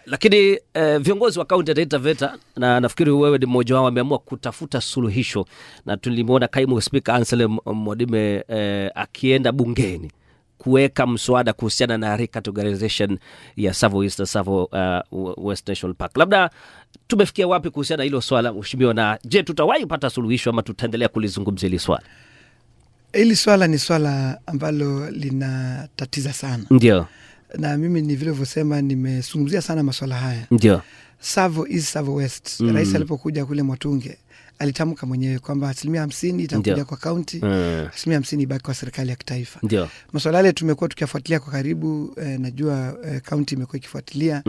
Lakini viongozi wa kaunti ya Taita Taveta, na nafikiri wewe ni mmoja wao, wameamua kutafuta suluhisho, na tulimuona kaimu spika Anselm Mwodime akienda bungeni kuweka mswada kuhusiana na recategorization ya Tsavo East, Tsavo West National Park. Labda tumefikia wapi kuhusiana hilo swala mheshimiwa, na je, tutawahi pata suluhisho ama tutaendelea kulizungumzia hili swala? Hili swala ni swala ambalo linatatiza sana. Ndio. Na mimi ni vile vyosema, nimezungumzia sana maswala haya. Ndio. Tsavo East, Tsavo West. Rais alipokuja kule Mwatunge alitamka mwenyewe kwamba 50% itakuja kwa kaunti, 50% ibaki kwa serikali ya kitaifa. Ndio. Masuala yale tumekuwa tukifuatilia kwa karibu, najua kaunti imekuwa ikifuatilia.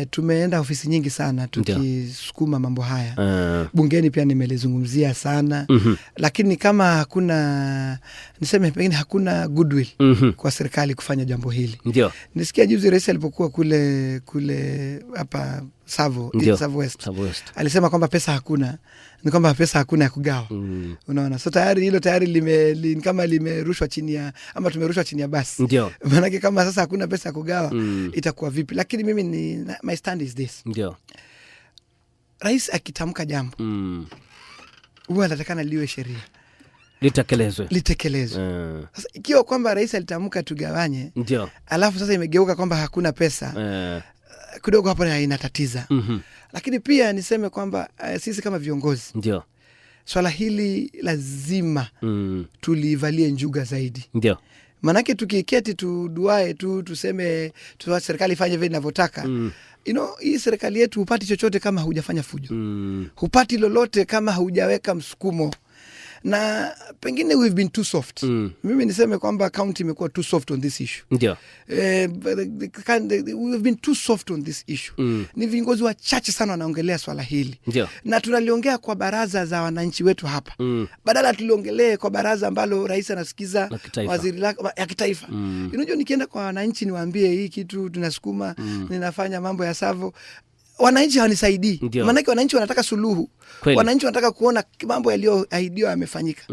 Tumeenda ofisi nyingi sana tukisukuma mambo haya. Bungeni pia nimelizungumzia sana. Lakini kama hakuna, niseme pengine hakuna goodwill kwa serikali kufanya jambo hili. Ndio. Nisikia juzi rais alipokuwa kule hapa Tsavo West. Alisema kwamba pesa hakuna, ni kwamba pesa hakuna ya kugawa. Unaona, so hilo tayari kama limerushwa chini ya, ama tumerushwa chini ya basi. Ndio. Maana kama sasa hakuna pesa ya kugawa, itakuwa vipi? Lakini mimi my stand is this. Ndio. Rais akitamka jambo, huwa anatakana liwe sheria, litekelezwe. Sasa ikiwa kwamba rais alitamka tugawanye, ndio, alafu sasa imegeuka kwamba hakuna pesa, kidogo hapo inatatiza. Lakini pia niseme kwamba sisi kama viongozi, ndio, swala hili lazima tulivalie njuga zaidi. Ndio. Manake tukiketi tuduae tuseme serikali ifanye vile inavyotaka, hii serikali yetu hupati chochote kama hujafanya fujo. Hupati lolote kama hujaweka msukumo. Na pengine we've been too soft. Mimi niseme kwamba county imekuwa too soft on this issue. Ndio. We've been too soft on this issue. Ni viongozi wachache sana wanaongelea swala hili. Ndio. Na tunaliongea kwa baraza za wananchi wetu hapa. Badala tuliongelee kwa baraza ambalo rais anasikiza waziri ya kitaifa. Unajua, nikienda kwa wananchi niwaambie hii kitu tunasukuma, ninafanya mambo ya Tsavo, wananchi hawanisaidii. Maanake wananchi wanataka suluhu. Kweli. Wananchi wanataka kuona mambo yaliyoahidiwa yamefanyika.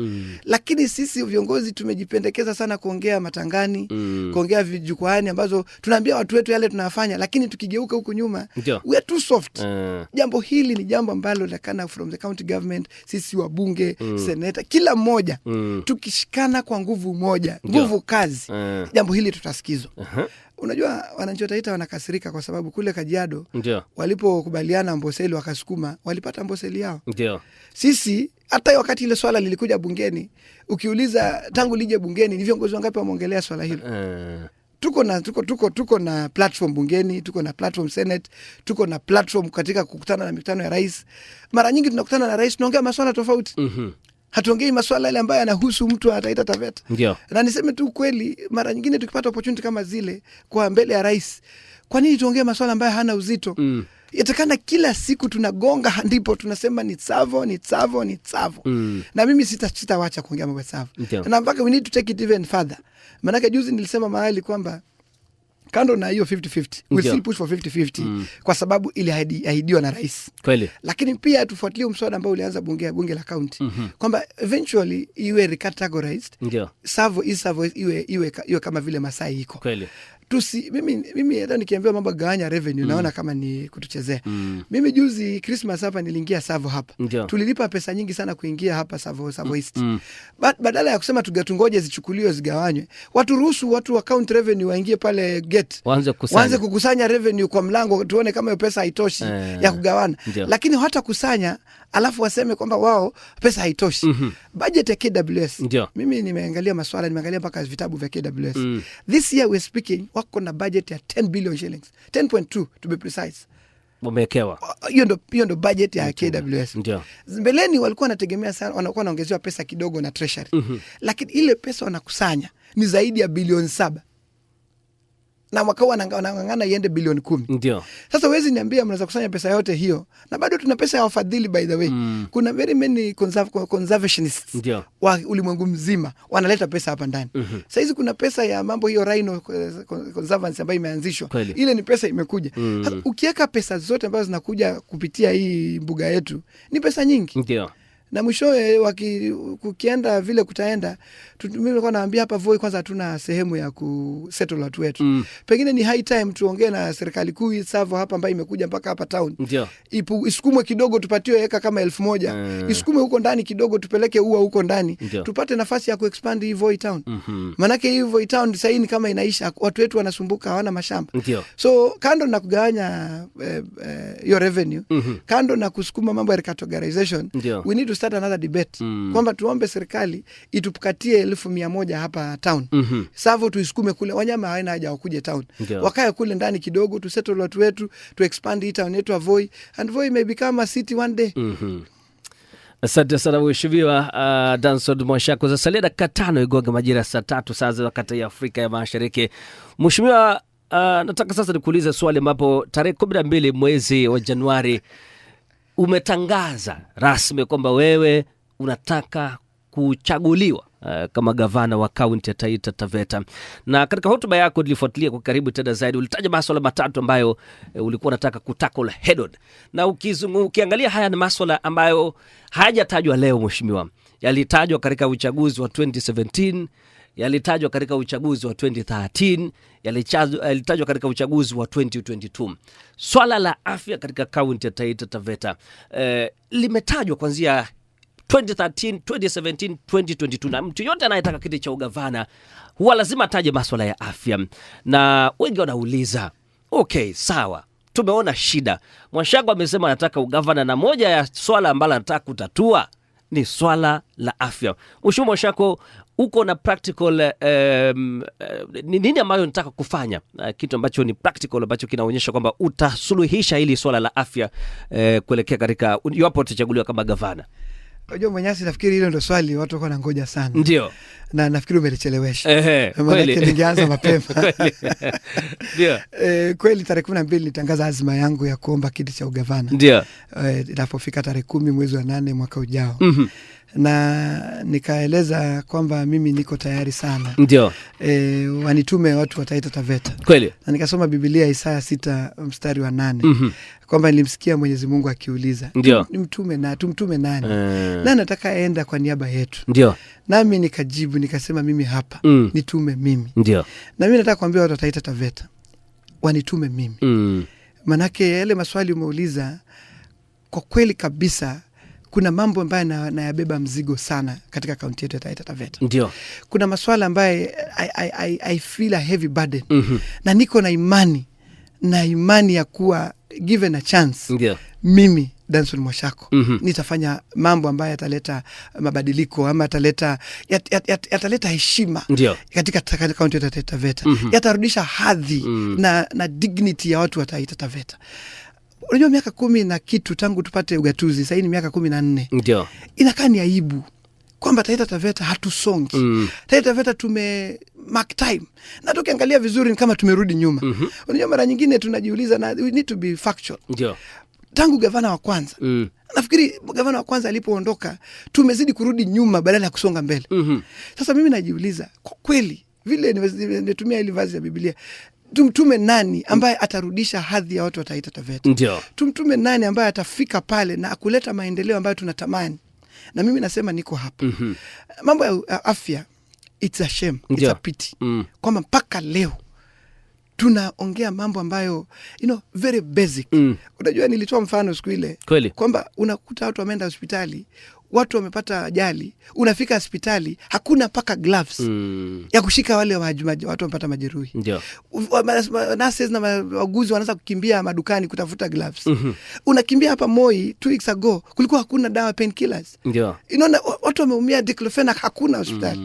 Lakini sisi viongozi tumejipendekeza sana kuongea matangani, kuongea vijukwaani ambazo tunaambia watu wetu yale tunafanya, lakini tukigeuka huku nyuma, we are too soft. Jambo hili ni jambo ambalo lakana from the county government, sisi wabunge, seneta, kila mmoja tukishikana kwa nguvu moja, nguvu kazi, jambo hili tutasikizwa. Unajua, wananchi wa Taita wanakasirika kwa sababu kule Kajiado walipokubaliana Amboseli wakasukuma, walipata Amboseli yao. Ndio. Sisi hata wakati ile swala lilikuja bungeni, ukiuliza tangu lije bungeni ni viongozi wangapi wameongelea swala hilo? Tuko na platform bungeni, tuko na platform Senate, tuko na platform katika kukutana na mikutano ya rais. Mara nyingi tunakutana na rais tunaongea masuala tofauti. Hatuongei masuala yale ambayo yanahusu mtu wa Taita Taveta. Ndio. Na niseme tu kweli, mara nyingine tukipata opportunity kama zile kwa mbele ya rais, kwa nini tuongee masuala ambayo hana uzito? Yatakana kila siku tunagonga ndipo tunasema ni Tsavo, ni Tsavo, ni Tsavo. Na mimi sitawacha kuongea mambo ya Tsavo. Na mpaka we need to take it even further. Maana juzi nilisema mahali kwamba kando na hiyo 50-50, we still push for 50-50 kwa sababu ili ahidiwa na rais. Kweli. Lakini pia tufuatilie mswada ambao ulianza bunge la county, kwamba eventually iwe recategorized. Ndio. Tsavo iwe kama vile Masai iko. Kweli. Mimi hata nikiambiwa mambo gawanya revenue naona kama ni kutuchezea. Mimi juzi Christmas hapa niliingia Tsavo hapa. Tulilipa pesa nyingi sana kuingia hapa Tsavo East. Badala ya kusema tungoje zichukuliwe zigawanywe, watu wa county revenue waingie pale gate. Waanze kukusanya revenue kwa mlango, tuone kama hiyo pesa haitoshi ya kugawana. Lakini hata kusanya alafu waseme kwamba wao pesa haitoshi. Budget ya KWS. Mimi nimeangalia maswala, nimeangalia mpaka vitabu vya KWS. This year we're speaking, wako na budget ya 10 billion shillings. 10.2 to be precise. Wamewekewa. Hiyo ndo budget ya KWS. Mbeleni walikuwa wanategemea sana, wanakuwa wanaongezewa pesa kidogo na treasury. Lakini ile pesa wanakusanya ni zaidi ya bilioni 7. Na mwaka wanang'ang'ana iende bilioni 10. Ndio. Sasa wezi niambia mnaweza kusanya pesa yote hiyo na bado tuna pesa ya wafadhili, by the way. Kuna very many conservationists wa ulimwengu mzima wanaleta pesa hapa ndani. Sasa hizi kuna pesa ya mambo hiyo Rhino Conservancy ambayo imeanzishwa. Ile ni pesa imekuja. Ukiweka pesa zote ambazo zinakuja kupitia hii mbuga yetu ni pesa nyingi. Ndio. na mwishowe kukienda vile kutaenda, mimi nilikuwa naambia hapa Voi kwanza hatuna sehemu ya kusettle watu wetu. Pengine ni high time tuongee na serikali kuu Savo hapa ambayo imekuja mpaka hapa town. Ndio. Isukumwe kidogo tupatiwe eka kama 1,000. Isukumwe huko ndani kidogo tupeleke ua huko ndani. Tupate nafasi ya kuexpand hii Voi town. Manake hii Voi town sasa ni kama inaisha, watu wetu wanasumbuka, hawana mashamba. Ndio. So kando na kugawanya your revenue, kando na kusukuma mambo ya categorization, we need to start another debate. Kwamba tuombe serikali itupukatie 1,100 hapa town. Savo tuisukume kule, wanyama hawana haja wakuje town. Wakae kule ndani kidogo, tu settle watu wetu, to expand hii town yetu Voi, and Voi may become a city one day. Asante sana Mheshimiwa Danson Mwashako. Za salia dakika 5 igonge majira saa 3 saa za wakati ya Afrika ya Mashariki. Mheshimiwa, nataka sasa nikuulize swali ambapo tarehe 12 mwezi wa Januari umetangaza rasmi kwamba wewe unataka kuchaguliwa kama gavana wa kaunti ya Taita Taveta. Na katika hotuba yako nilifuatilia kwa karibu tena zaidi, ulitaja masuala matatu ambayo ulikuwa unataka kutackle head on. Na ukiangalia haya ni masuala ambayo hayajatajwa leo Mheshimiwa. Yalitajwa katika uchaguzi wa 2017, yalitajwa katika uchaguzi wa 2013, yalitajwa katika uchaguzi wa 2022. Swala la afya katika kaunti ya Taita Taveta limetajwa kuanzia 2013, 2017, 2022, na mtu yote anayetaka kiti cha ugavana huwa lazima ataje masuala ya afya. Na wengi wanauliza, okay, sawa, tumeona shida. Mwashako amesema anataka ugavana na moja ya swala ambalo anataka kutatua ni swala la afya. Mheshimiwa Mwashako, uko na practical nini ambayo unataka kufanya? Kitu ambacho ni practical ambacho kinaonyesha kwamba utasuluhisha hili swala la afya kuelekea katika iwapo utachaguliwa kama gavana. Unajua Mwenyasi, nafikiri hilo ndio swali watu wako nangoja sana. Ndio. Na nafikiri umelichelewesha. Kweli. Ningeanza mapema. Ndio. Kweli tarehe 12 nitangaza azma yangu ya kuomba kiti cha ugavana. Ndio. Inapofika tarehe 10 mwezi wa 8 mwaka ujao. Na nikaeleza kwamba mimi niko tayari sana. Ndio. Wanitume watu wa Taita Taveta. Kweli. Na nikasoma Biblia Isaya 6 mstari wa 8. Kwamba nilimsikia Mwenyezi Mungu akiuliza, tumtume nani? Na nataka aenda kwa niaba yetu. Ndio. Nami nikajibu nikasema mimi hapa, nitume mimi. Ndio. Na mimi nataka kuambia watu wa Taita Taveta wanitume mimi. Manake yale maswali umeuliza kwa kweli kabisa, kuna mambo ambayo nayabeba mzigo sana katika kaunti yetu ya Taita Taveta. Ndio. Kuna maswala ambayo I feel a heavy burden. Na niko na imani ya kuwa given a chance. Ndio. Mimi Danson Mwashako nitafanya mambo ambayo yataleta mabadiliko ama yataleta heshima. Ndio. Katika kaunti ya Taita Taveta. Yatarudisha hadhi na dignity ya watu wa Taita Taveta. Unajua miaka 10 na kitu tangu tupate ugatuzi, sasa ni miaka 14. Ndio. Inakaa ni aibu kwamba Taita Taveta hatusongi. Taita Taveta mark time. Na tukiangalia vizuri ni kama tumerudi nyuma. Unajua mara nyingine tunajiuliza, na we need to be factual. Ndio. Tangu gavana wa kwanza, nafikiri gavana wa kwanza alipoondoka tumezidi kurudi nyuma badala ya kusonga mbele. Sasa mimi najiuliza, kwa kweli vile nimetumia ile vazi ya Biblia, tumtume nani ambaye atarudisha hadhi ya watu wa Taita Taveta? Ndio. Tumtume nani ambaye atafika pale na akuleta maendeleo ambayo tunatamani? Na mimi nasema niko hapa. Mambo ya afya, it's a shame, it's a pity. Kwamba mpaka leo tunaongea mambo ambayo very basic. Unajua nilitoa mfano siku ile kwamba unakuta watu wameenda hospitali, watu wamepata ajali, unafika hospitali hakuna paka gloves ya kushika wale watu wamepata majeruhi. Ndio. Nurses na waguzi wanaanza kukimbia madukani kutafuta gloves. Unakimbia hapa Moi 2 weeks ago kulikuwa hakuna dawa painkillers. Ndio. Unaona watu wameumia diclofenac, hakuna hospitali.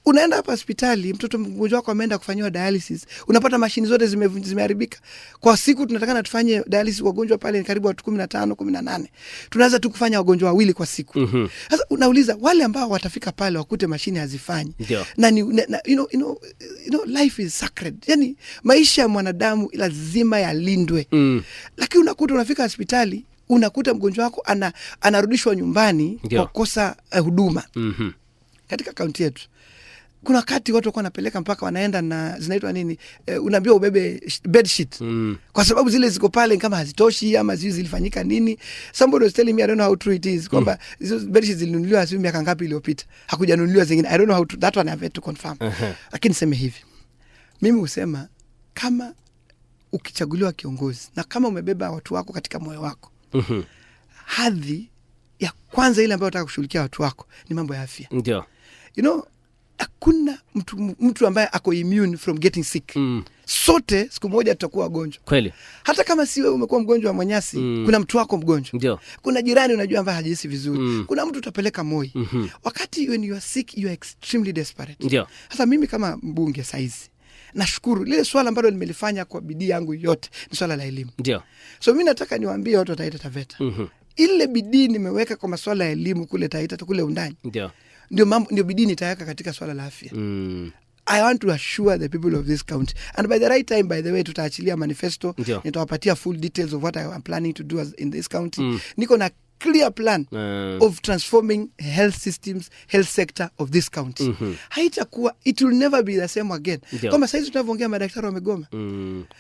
Unaenda hapa hospitali, mtoto mgonjwa wako ameenda kufanywa dialysis, unapata mashini zote zimeharibika. Kwa siku tunatakana tufanye dialysis wagonjwa pale karibu watu 15 18. Tunaweza tu kufanya wagonjwa 2 kwa siku. Sasa unauliza wale ambao watafika pale wakute mashine hazifanyi. Na life is sacred. Yani maisha ya mwanadamu lazima yalindwe. Lakini unakuta unafika hospitali, unakuta mgonjwa wako anarudishwa nyumbani kwa kosa huduma. Katika kaunti yetu kuna wakati watu wako wanapeleka mpaka wanaenda na zinaitwa nini, unaambiwa ubebe bed sheet kwa sababu zile ziko pale kama hazitoshi ama zilifanyika nini. Somebody was telling me, I don't know how true it is, kwamba hizo bed sheets zilinunuliwa asilimia miaka ngapi iliyopita, hakujanunuliwa zingine. I don't know how to, that one I have to confirm. Lakini sema hivi, mimi husema kama ukichaguliwa kiongozi na kama umebeba watu wako katika moyo wako, hadhi ya kwanza ile ambayo unataka kushughulikia watu wako ni mambo ya afya. Ndio. You know, hakuna mtu ambaye ako immune from getting sick. Sote siku moja tutakuwa wagonjwa. Kweli. Hata kama si wewe umekuwa mgonjwa wa manyasi, kuna mtu wako mgonjwa. Ndio. Kuna jirani unajua ambaye hajihisi vizuri. Kuna mtu utapeleka Moi. Wakati when you are sick, you are extremely desperate. Ndio. Sasa mimi kama mbunge saizi, nashukuru lile swala ambalo nimelifanya kwa bidii yangu yote ni swala la elimu. Ndio. So mimi nataka niwaambie watu wa Taita Taveta. Ile bidii nimeweka kwa masuala ya elimu kule Taita kule undani. Ndio. Ndio bidii nitaweka katika swala la afya. I want to assure the people of this county, and by the right time, by the way, tutaachilia manifesto, nitawapatia full details of what I am planning to do in this county. Niko na clear plan of transforming health systems, health sector of this county. Haitakuwa, it will never be the same again. Kama saizi tunavyoongea madaktari wamegoma.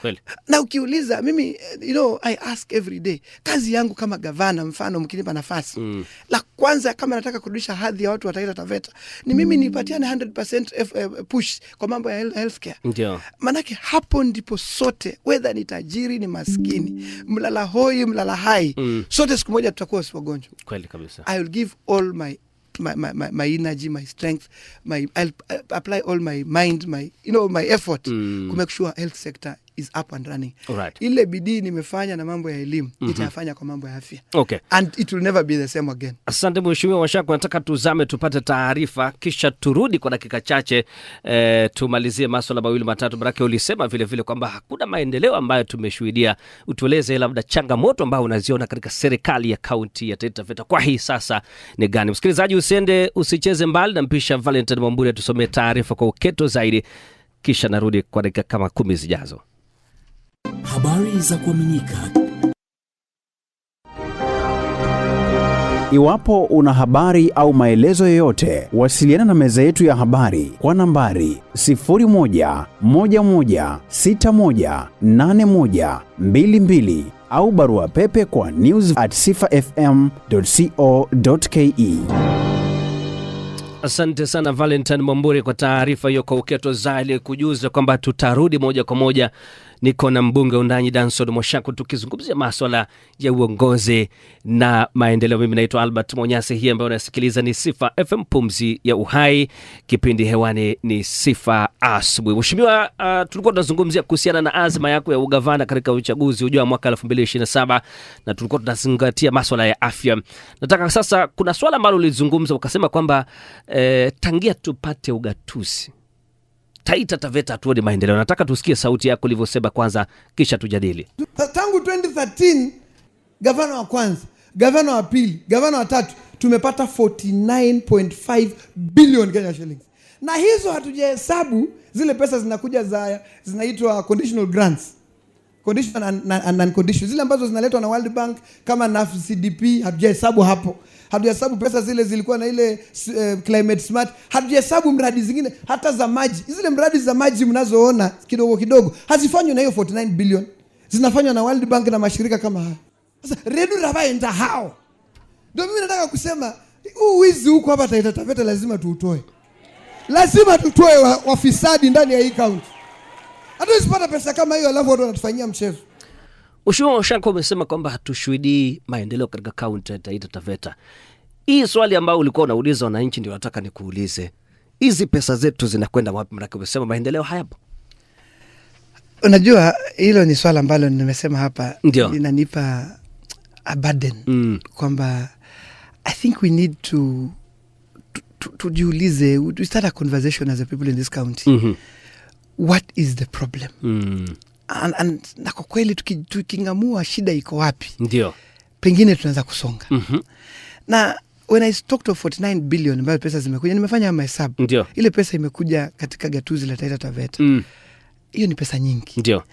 Kweli. Na ukiuliza mimi, you know, I ask every day, kazi yangu kama gavana, mfano mkinipa nafasi, la kwanza kama nataka kurudisha hadhi ya watu wa Taita Taveta, ni mimi nipatiane 100% push kwa mambo ya healthcare. Ndio. Manake hapo ndipo sote, whether ni tajiri ni maskini, mlala hoi mlala hai, sote siku moja tutakuwa wagonjwa. Kweli kabisa. I will give all my energy, my strength, I'll apply all my mind, my effort to make sure health sector is up and running. Alright. Ile bidii nimefanya na mambo ya elimu, nitafanya kwa mambo ya afya. Okay. And it will never be the same again. Asante Mheshimiwa Washako, nataka tuzame tupate taarifa kisha turudi kwa dakika chache tumalizie masuala mawili matatu. Baraka, ulisema vile vile kwamba hakuna maendeleo ambayo tumeshuhudia. Utueleze labda changamoto ambayo unaziona katika serikali ya kaunti ya Taita Taveta kwa hii sasa ni gani? Msikilizaji, usicheze mbali, na mpisha Valentine Mwamburi tusomee taarifa kwa uketo zaidi, kisha narudi kwa dakika kama 10 zijazo. Habari za kuaminika. Iwapo una habari au maelezo yoyote, wasiliana na meza yetu ya habari kwa nambari 0111618122 au barua pepe kwa news@sifafm.co.ke. Asante sana Valentine Mwamburi kwa taarifa hiyo kwa uketo zaidi, kujuza kwamba tutarudi moja kwa moja. Niko na mbunge undanyi Danson Mwashako tukizungumzia masuala ya uongozi na maendeleo. Mimi naitwa Albert Monyasi, hii ambayo unasikiliza ni Sifa FM, pumzi ya uhai. Kipindi hewani ni Sifa Asubuhi. Mheshimiwa, tulikuwa tunazungumzia kuhusiana na azma yako ya ugavana katika uchaguzi ujao mwaka 2027, na tulikuwa tunazingatia masuala ya afya. Nataka sasa, kuna swala ambalo ulizungumza ukasema kwamba tangia tupate ugatuzi Taita Taveta tuone maendeleo. Nataka tusikie sauti yako ulivyosema kwanza, kisha tujadili. Tangu 2013 gavana wa kwanza, gavana wa pili, gavana wa tatu, tumepata 49.5 billion Kenya shillings. Na hizo hatujahesabu zile pesa zinakuja zinaitwa conditional grants. Conditional and unconditional. Zile ambazo zinaletwa na World Bank kama na CDP, hatujahesabu hapo. Hatujahesabu pesa zile zilikuwa na ile climate smart. Hatujahesabu mradi zingine hata za maji. Zile mradi za maji mnazoona kidogo kidogo hazifanywi na hiyo 49 billion. Zinafanywa na World Bank na mashirika kama haya. Sasa redu rabaenda hao. Ndio mimi nataka kusema wizi huko hapa Taita Taveta lazima tuutoe. Lazima tutoe wafisadi ndani ya hii county. Hatuwezi pata pesa kama hiyo alafu watu wanatufanyia mchezo. Mheshimiwa Washako umesema kwamba hatushuhudii maendeleo katika kaunti ya Taita Taveta. Hii swali ambao ulikuwa unauliza wananchi ndio nataka nikuulize. Hizi pesa zetu zinakwenda wapi? Maana umesema maendeleo hayapo. Unajua hilo ni swala ambalo nimesema hapa linanipa a burden kwamba I think we need to tujiulize, we start a conversation as a people in this county. What is the problem? And na kwa kweli tukingamua shida iko wapi, ndio pengine tunaweza kusonga. Na when I talked of 49 billion ambayo pesa zimekuja, nimefanya mahesabu. Ile pesa imekuja katika gatuzi la Taita Taveta. Hiyo ni pesa nyingi. Ndio.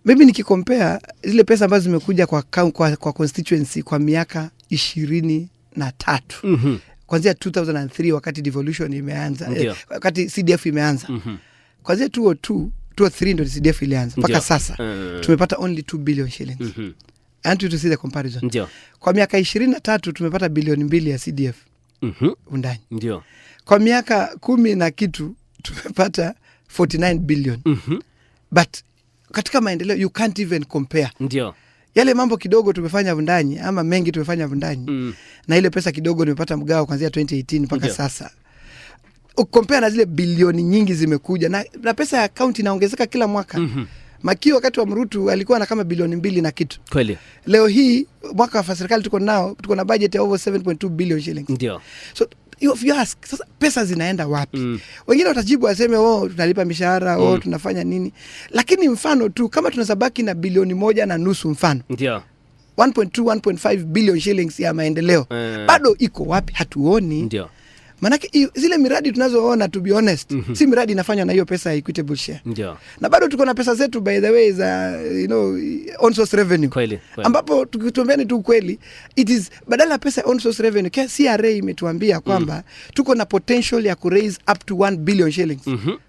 Mimi nikikompare zile pesa ambazo zimekuja kwa constituency kwa miaka 23 kuanzia 2003 wakati devolution imeanza, wakati CDF imeanza. Kuanzia 2003 ndio CDF ilianza mpaka sasa tumepata only 2 billion shillings. And to see the comparison. Ndio. Kwa miaka 23 tumepata bilioni 2 ya CDF. Undani. Ndio. Kwa miaka 10 na kitu tumepata 49 billion. But katika maendeleo you can't even compare. Ndio. Yale mambo kidogo tumefanya Vundanyi ama mengi tumefanya Vundanyi na ile pesa kidogo nimepata mgao kuanzia 2018 mpaka sasa. Ukompea na zile bilioni nyingi zimekuja na pesa ya account inaongezeka kila mwaka. Makio wakati wa Mrutu alikuwa na kama bilioni 2 na kitu. Kweli. Leo hii mwaka wa serikali tuko na budget ya over 7.2 billion shillings. Ndio. So if you ask, sasa pesa zinaenda wapi? Wengine watajibu waseme tunalipa mishahara, tunafanya nini? Lakini mfano tu kama tunasabaki na bilioni 1.5 mfano. Ndio. 1.5 billion shillings ya maendeleo. Bado iko wapi? Hatuoni. Ndio. Manake zile miradi tunazoona, to be honest, si miradi inafanywa na hiyo pesa ya Equitable Share. Ndio. Na bado tuko na pesa zetu by the way za on source revenue. Kweli. Ambapo tukituambiani tu kweli, it is badala pesa on source revenue, CRA imetuambia kwamba tuko na potential ya ku raise up to 1 billion shillings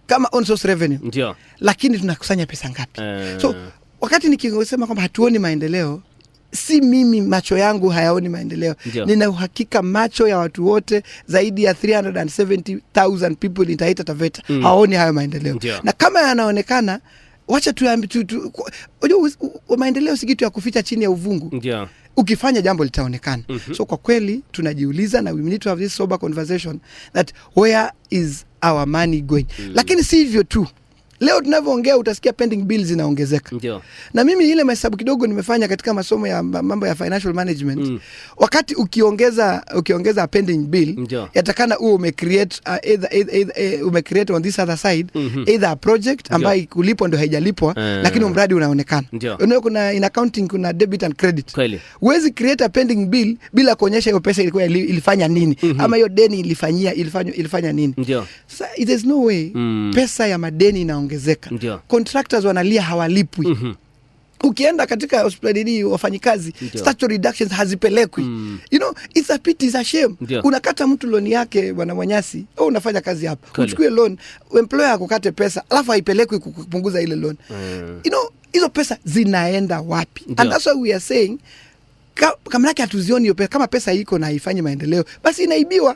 kama on source revenue. Ndio. Lakini tunakusanya pesa ngapi? So wakati nikisema kwamba hatuoni maendeleo, si mimi macho yangu hayaoni maendeleo. Nina uhakika macho ya watu wote zaidi ya 370,000 people in Taita Taveta haoni hayo maendeleo. Na kama yanaonekana, wacha maendeleo si kitu ya kuficha chini ya uvungu. Ukifanya jambo litaonekana. So kwa kweli tunajiuliza na we need to have this sober conversation that where is our money going? Lakini si hivyo tu. Leo tunavyoongea utasikia pending bills zinaongezeka. Na mimi ile mahesabu kidogo nimefanya katika masomo ya mambo ya financial management. Wakati ukiongeza pending bill, yatakana umecreate umecreate on this other side either a project ambayo kulipwa ndio haijalipwa, lakini mradi unaonekana. Unaona kuna in accounting kuna debit and credit. Huwezi create a pending bill bila kuonyesha hiyo pesa ilikuwa ilifanya nini ama hiyo deni ilifanya nini. So it is no way pesa ya madeni inaongezeka. Contractors wanalia hawalipwi. Ukienda katika hospitali wafanyikazi statutory reductions hazipelekwi. It's a pity, it's a shame. Unakata mtu loan yake bwana Mwanyasi, unafanya kazi hapa. Uchukue loan, employer akukate pesa, alafu haipelekwi kupunguza ile loan. Hizo pesa zinaenda wapi? And that's why we are saying kama yake hatuzioni hiyo pesa. Kama pesa iko na haifanyi maendeleo, basi inaibiwa.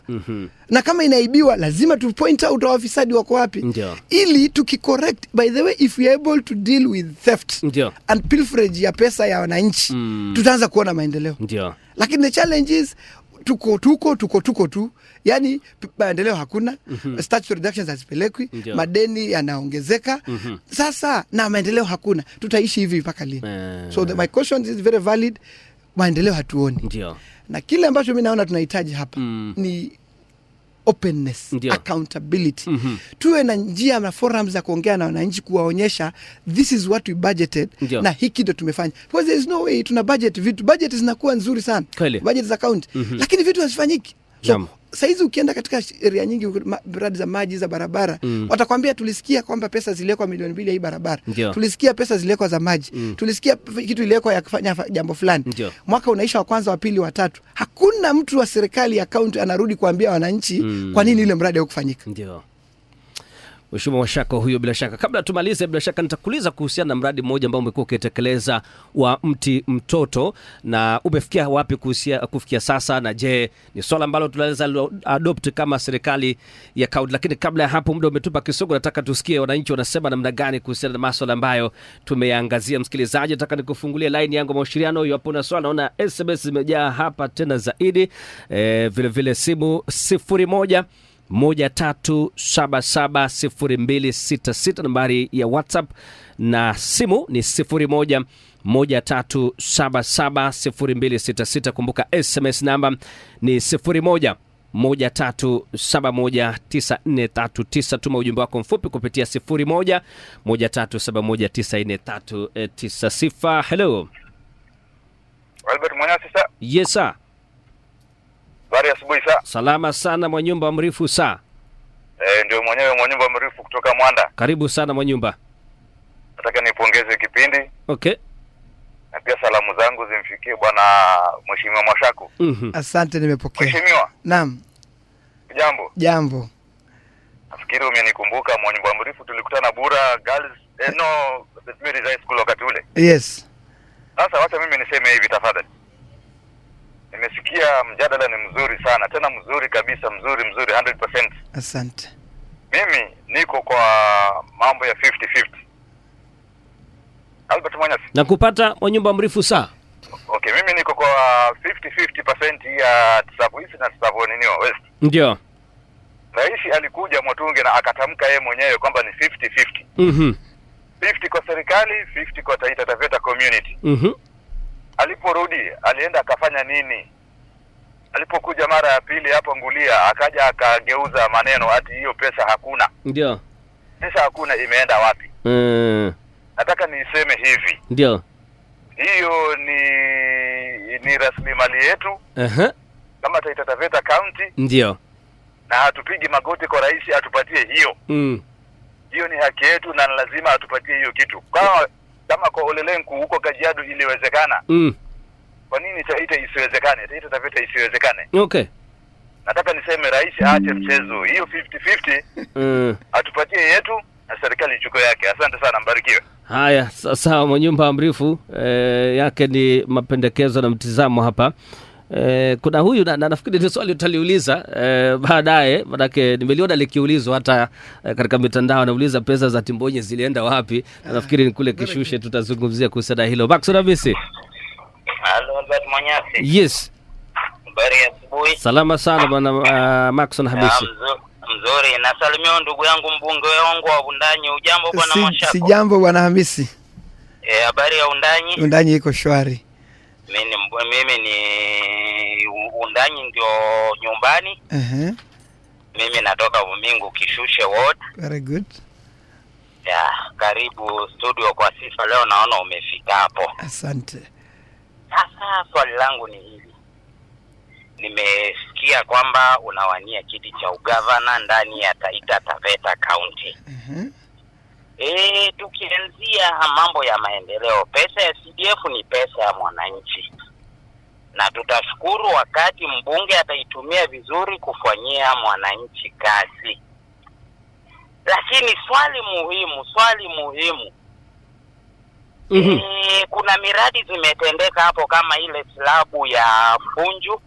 Na kama inaibiwa, lazima tu point out wafisadi wako wapi. Ili tukicorrect, by the way, if we are able to deal with theft and pilferage ya pesa ya wananchi, tutaanza kuona maendeleo. Lakini the challenge is tuko tu. Yani maendeleo hakuna, statutory reductions hazipelekwi, madeni yanaongezeka. Sasa na maendeleo hakuna, tutaishi hivi mpaka lini? So my question is very valid. Maendeleo hatuoni. Na kile ambacho mimi naona tunahitaji hapa ni openness, accountability. Tuwe na njia na forums za kuongea na wananchi, kuwaonyesha this is what we budgeted na hiki ndio tumefanya. Because there is no way tuna budget vitu. Budget zinakuwa nzuri sana. Budget za account. Lakini vitu hazifanyiki. So saizi ukienda katika area nyingi miradi za maji, za barabara, watakwambia tulisikia kwamba pesa zilekwa milioni 2 ya hii barabara. Tulisikia pesa zilekwa za maji. Tulisikia kitu ilekwa ya kufanya jambo fulani. Mwaka unaisha wa kwanza, wa pili, wa tatu. Hakuna mtu wa serikali ya county anarudi kuambia wananchi kwa nini ile mradi haukufanyika. Mheshimiwa Washako huyo. Bila shaka kabla tumalize, bila shaka nitakuuliza kuhusiana na mradi mmoja ambao umekuwa ukitekeleza wa mti mtoto, na umefikia wapi kufikia sasa, na je ni swala ambalo tunaweza adopt kama serikali ya kaunti? Lakini kabla ya hapo, muda umetupa kisogo, nataka tusikie wananchi wanasema namna gani kuhusiana na masuala ambayo tumeyaangazia. Msikilizaji, nataka nikufungulie line yangu mawasiliano. Hapo na swala, naona SMS zimejaa hapa tena zaidi. Vile simu 0113770266 nambari ya WhatsApp, na simu ni 0113770266. Kumbuka SMS namba ni 0113719439. Tuma ujumbe wako mfupi kupitia 0113719439. Sifa, hello. Albert Mwanyasi sir. Yes sir. Bari asubuhi sir. Salama sana Mwanyumba Mrifu sir. Ndio mwenyewe Mwanyumba Mrifu kutoka Mwanda. Karibu sana Mwanyumba. Nataka nipongeze kipindi. Okay. Na pia salamu zangu zimfikie bwana Mheshimiwa Mwashako. Asante, nimepokea. Mheshimiwa. Naam. Jambo. Jambo. Nafikiri umenikumbuka Mwanyumba Mrefu, tulikutana Bura Girls St. Mary's High School wakati ule. Yes. Sasa wacha mimi niseme hivi tafadhali. Nimesikia mjadala ni mzuri sana, tena mzuri kabisa, mzuri 100%. Asante. Mimi niko kwa mambo ya 50-50. Albert Mwanyasi. Nakupata Mwanyumba Mrefu saa. Okay, mimi niko kwa 50-50% ya Tsavo East na Tsavo West. Ndio. Rais alikuja Mwatunge na akatamka yeye mwenyewe kwamba ni 50-50. 50 kwa serikali, 50 kwa Taita Taveta community. Aliporudi, alienda akafanya nini? Alipokuja mara ya pili hapo Ngulia, akaja akageuza maneno ati hiyo pesa hakuna. Ndio. Pesa hakuna imeenda wapi? Nataka niseme hivi. Ndio. Hiyo ni rasilimali yetu. Kama Taita Taveta County. Ndio. Na hatupigi magoti kwa rais atupatie hiyo. Hiyo ni haki yetu na lazima atupatie hiyo kitu. Kama kwa Olelenku huko Kajiado iliwezekana. Kwa nini Taita isiwezekane? Taita Taveta isiwezekane? Okay. Nataka niseme rais aache mchezo. Hiyo 50-50 atupatie yetu na serikali ichukue yake. Asante sana, mbarikiwe. Haya, sasa Mwanyumba Mrefu yake ni mapendekezo na mtizamo hapa. Kuna huyu na nafikiri ni swali utaliuliza baadaye, manake nimeliona likiulizwa hata katika mitandao, anauliza pesa za Timbonye zilienda wapi. Nafikiri ni kule Kishushe, tutazungumzia kuhusiana hilo. Maxon Hamisi. Halo Albert Mwanyasi. Yes. Habari ya asubuhi. Salama sana bwana Maxon Hamisi. Mzuri. Nasalimia ndugu yangu mbunge wangu wa Undanyi. Ujambo bwana Mashako? Si jambo bwana Hamisi. Habari ya Undanyi? Undanyi iko shwari. Mimi ni Undanyi ndio nyumbani. Mimi natoka Bumingu Kishushe ward. Very good. Karibu studio kwa sifa leo, naona umefika hapo. Asante. Sasa swali langu ni hili. Nimesikia kwamba unawania kiti cha ugavana ndani ya Taita Taveta County. Tukianzia mambo ya maendeleo, pesa ya CDF ni pesa ya mwananchi. Na tutashukuru wakati mbunge ataitumia vizuri kufanyia mwananchi kazi. Lakini swali muhimu. Kuna miradi zimetendeka hapo kama ile slabu ya Funju.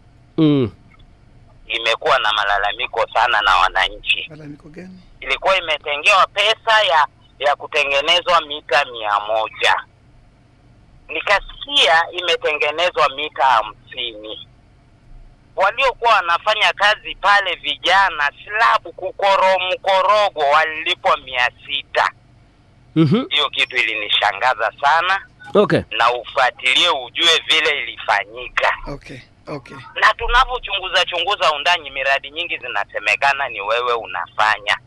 Imekuwa na malalamiko sana na wananchi. Malalamiko gani? Ilikuwa imetengewa pesa ya kutengenezwa mita 100. Nikasikia imetengenezwa mita 50. Waliokuwa wanafanya kazi pale vijana slabu mkorogo walilipwa 600. Hiyo kitu ilinishangaza sana. Okay. Na ufuatilie ujue vile ilifanyika. Okay. Na tunavyochunguza Undanyi, miradi nyingi zinasemekana ni wewe unafanya.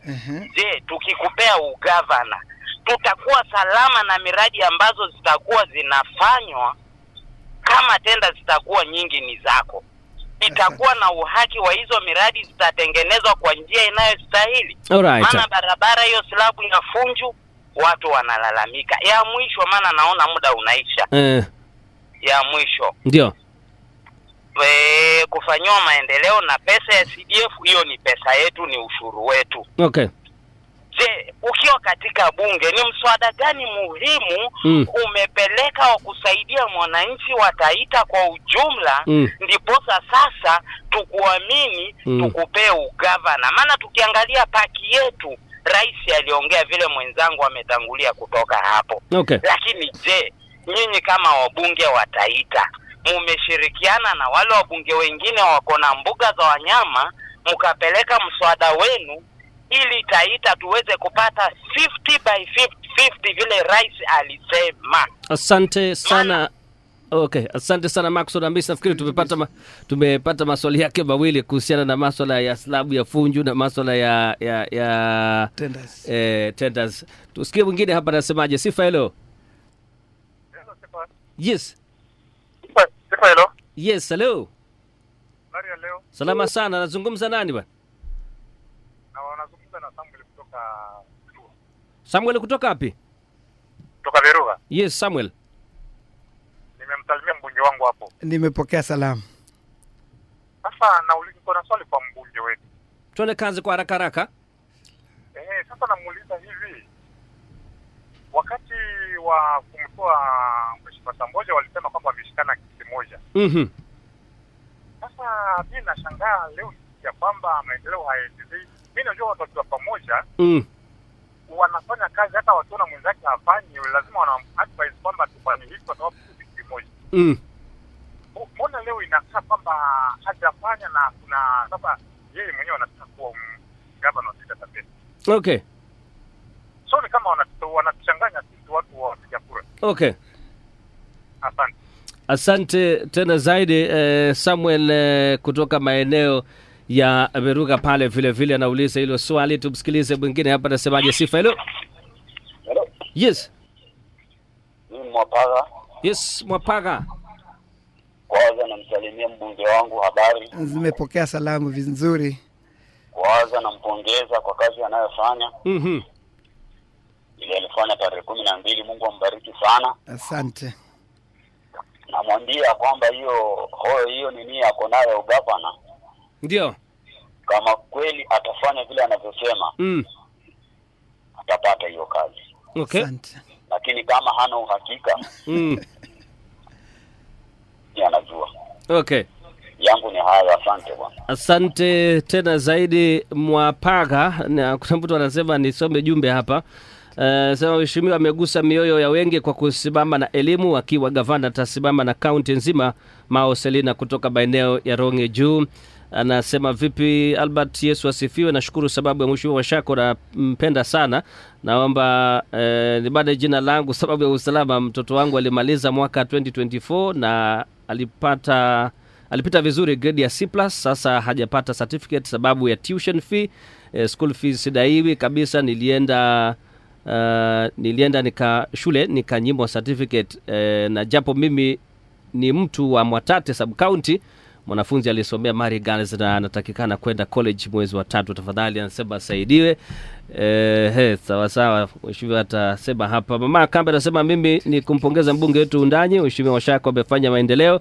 Je, tukikupea ugavana tutakuwa salama na miradi ambazo zitakuwa zinafanywa? Kama tenda zitakuwa nyingi ni zako, itakuwa na uhaki wa hizo miradi zitatengenezwa kwa njia inayostahili. Alright. Maana barabara hiyo slabu ya Funju watu wanalalamika. Ya mwisho, maana naona muda unaisha. Ya mwisho. Ndio. Kufanywa maendeleo na pesa ya CDF, hiyo ni pesa yetu, ni ushuru wetu. Okay. Je, ukiwa katika bunge ni mswada gani muhimu umepeleka wa kusaidia mwananchi wa Taita kwa ujumla? Ndiposa sasa tukuamini, tukupee ugavana. Maana tukiangalia paki yetu, rais aliongea vile mwenzangu ametangulia kutoka hapo. Okay. Lakini je, nyinyi kama wabunge wa Taita mumeshirikiana na wale wabunge wengine wako na mbuga za wanyama mkapeleka mswada wenu ili Taita tuweze kupata 50/50 vile rais alisema? Asante sana. Okay, asante sana Maxon Hamisi. Nafikiri tumepata maswali yake mawili kuhusiana na masuala ya slabu ya Funju na masuala ya tenders. Tusikie mwingine hapa anasemaje. Sifa, hello. Yes. Sifa, hello. Yes, hello. Habari ya leo? Salama sana. Nazungumza nani bwana? Na wanazungumza na Samuel kutoka Veruga. Samuel kutoka wapi? Kutoka Veruga. Yes, Samuel. Nimemsalimia mbunge wangu hapo. Nimepokea salamu. Sasa nauliza, kuna swali kwa mbunge wetu. Tuende kazi kwa haraka haraka. Sasa namuuliza hivi, wakati wa kumtoa Mheshimiwa Samboja walisema kwamba wameshikana kiti moja. Sasa mimi nashangaa leo ya kwamba maendeleo hayaendelei. Mimi najua watu wakiwa pamoja wanafanya kazi, hata wakiona mwenzake hafanyi lazima wana advise kwamba tufanye hivi kwa sababu kiti moja. Mbona leo inakaa kwamba hajafanya na kuna sasa yeye mwenyewe anataka kuwa gavana wa Taita Taveta. Okay. So ni kama wanatuchanganya sisi watu wa wapiga kura. Okay. Asante. Asante tena zaidi. Samuel kutoka maeneo ya Beruga pale vile vile anauliza hilo swali. Tumsikilize mwingine hapa anasemaje. Sifa. Hello. Hello. Yes. Mimi Mwapaga. Yes, Mwapaga. Kwanza namsalimia mbunge wangu habari. Zimepokea salamu vizuri. Kwanza nampongeza kwa kazi anayofanya. Ile alifanya tarehe 12, Mungu ambariki sana. Asante. Namwambia kwamba hiyo nini yako nayo gavana. Ndio. Kama kweli atafanya vile anavyosema, atapata hiyo kazi. Okay. Asante. Lakini kama hana uhakika, anajua. Okay. Yangu ni hayo, asante bwana. Asante tena zaidi Mwapaga. Na kuna mtu anasema nisome jumbe hapa. Sema mheshimiwa amegusa mioyo ya wengi kwa kusimama na elimu, akiwa gavana atasimama na kaunti nzima. Mao Selina kutoka maeneo ya Ronge Juu anasema vipi Albert, Yesu asifiwe, nashukuru sababu ya mheshimiwa Washako na mpenda sana. Naomba nibade jina langu sababu ya usalama. Mtoto wangu alimaliza mwaka 2024 na alipita vizuri grade ya C+, sasa hajapata certificate sababu ya tuition fee. School fees sidaiwi kabisa. Nilienda shule nikanyimwa certificate, na japo mimi ni mtu wa Mwatate sub county. Mwanafunzi alisomea Mary Girls na anatakikana kwenda college mwezi wa 3. Tafadhali anasema saidiwe. Sawa mheshimiwa atasema hapa. Mama Kambe anasema mimi ni kumpongeza mbunge wetu Undanyi, mheshimiwa Washako amefanya maendeleo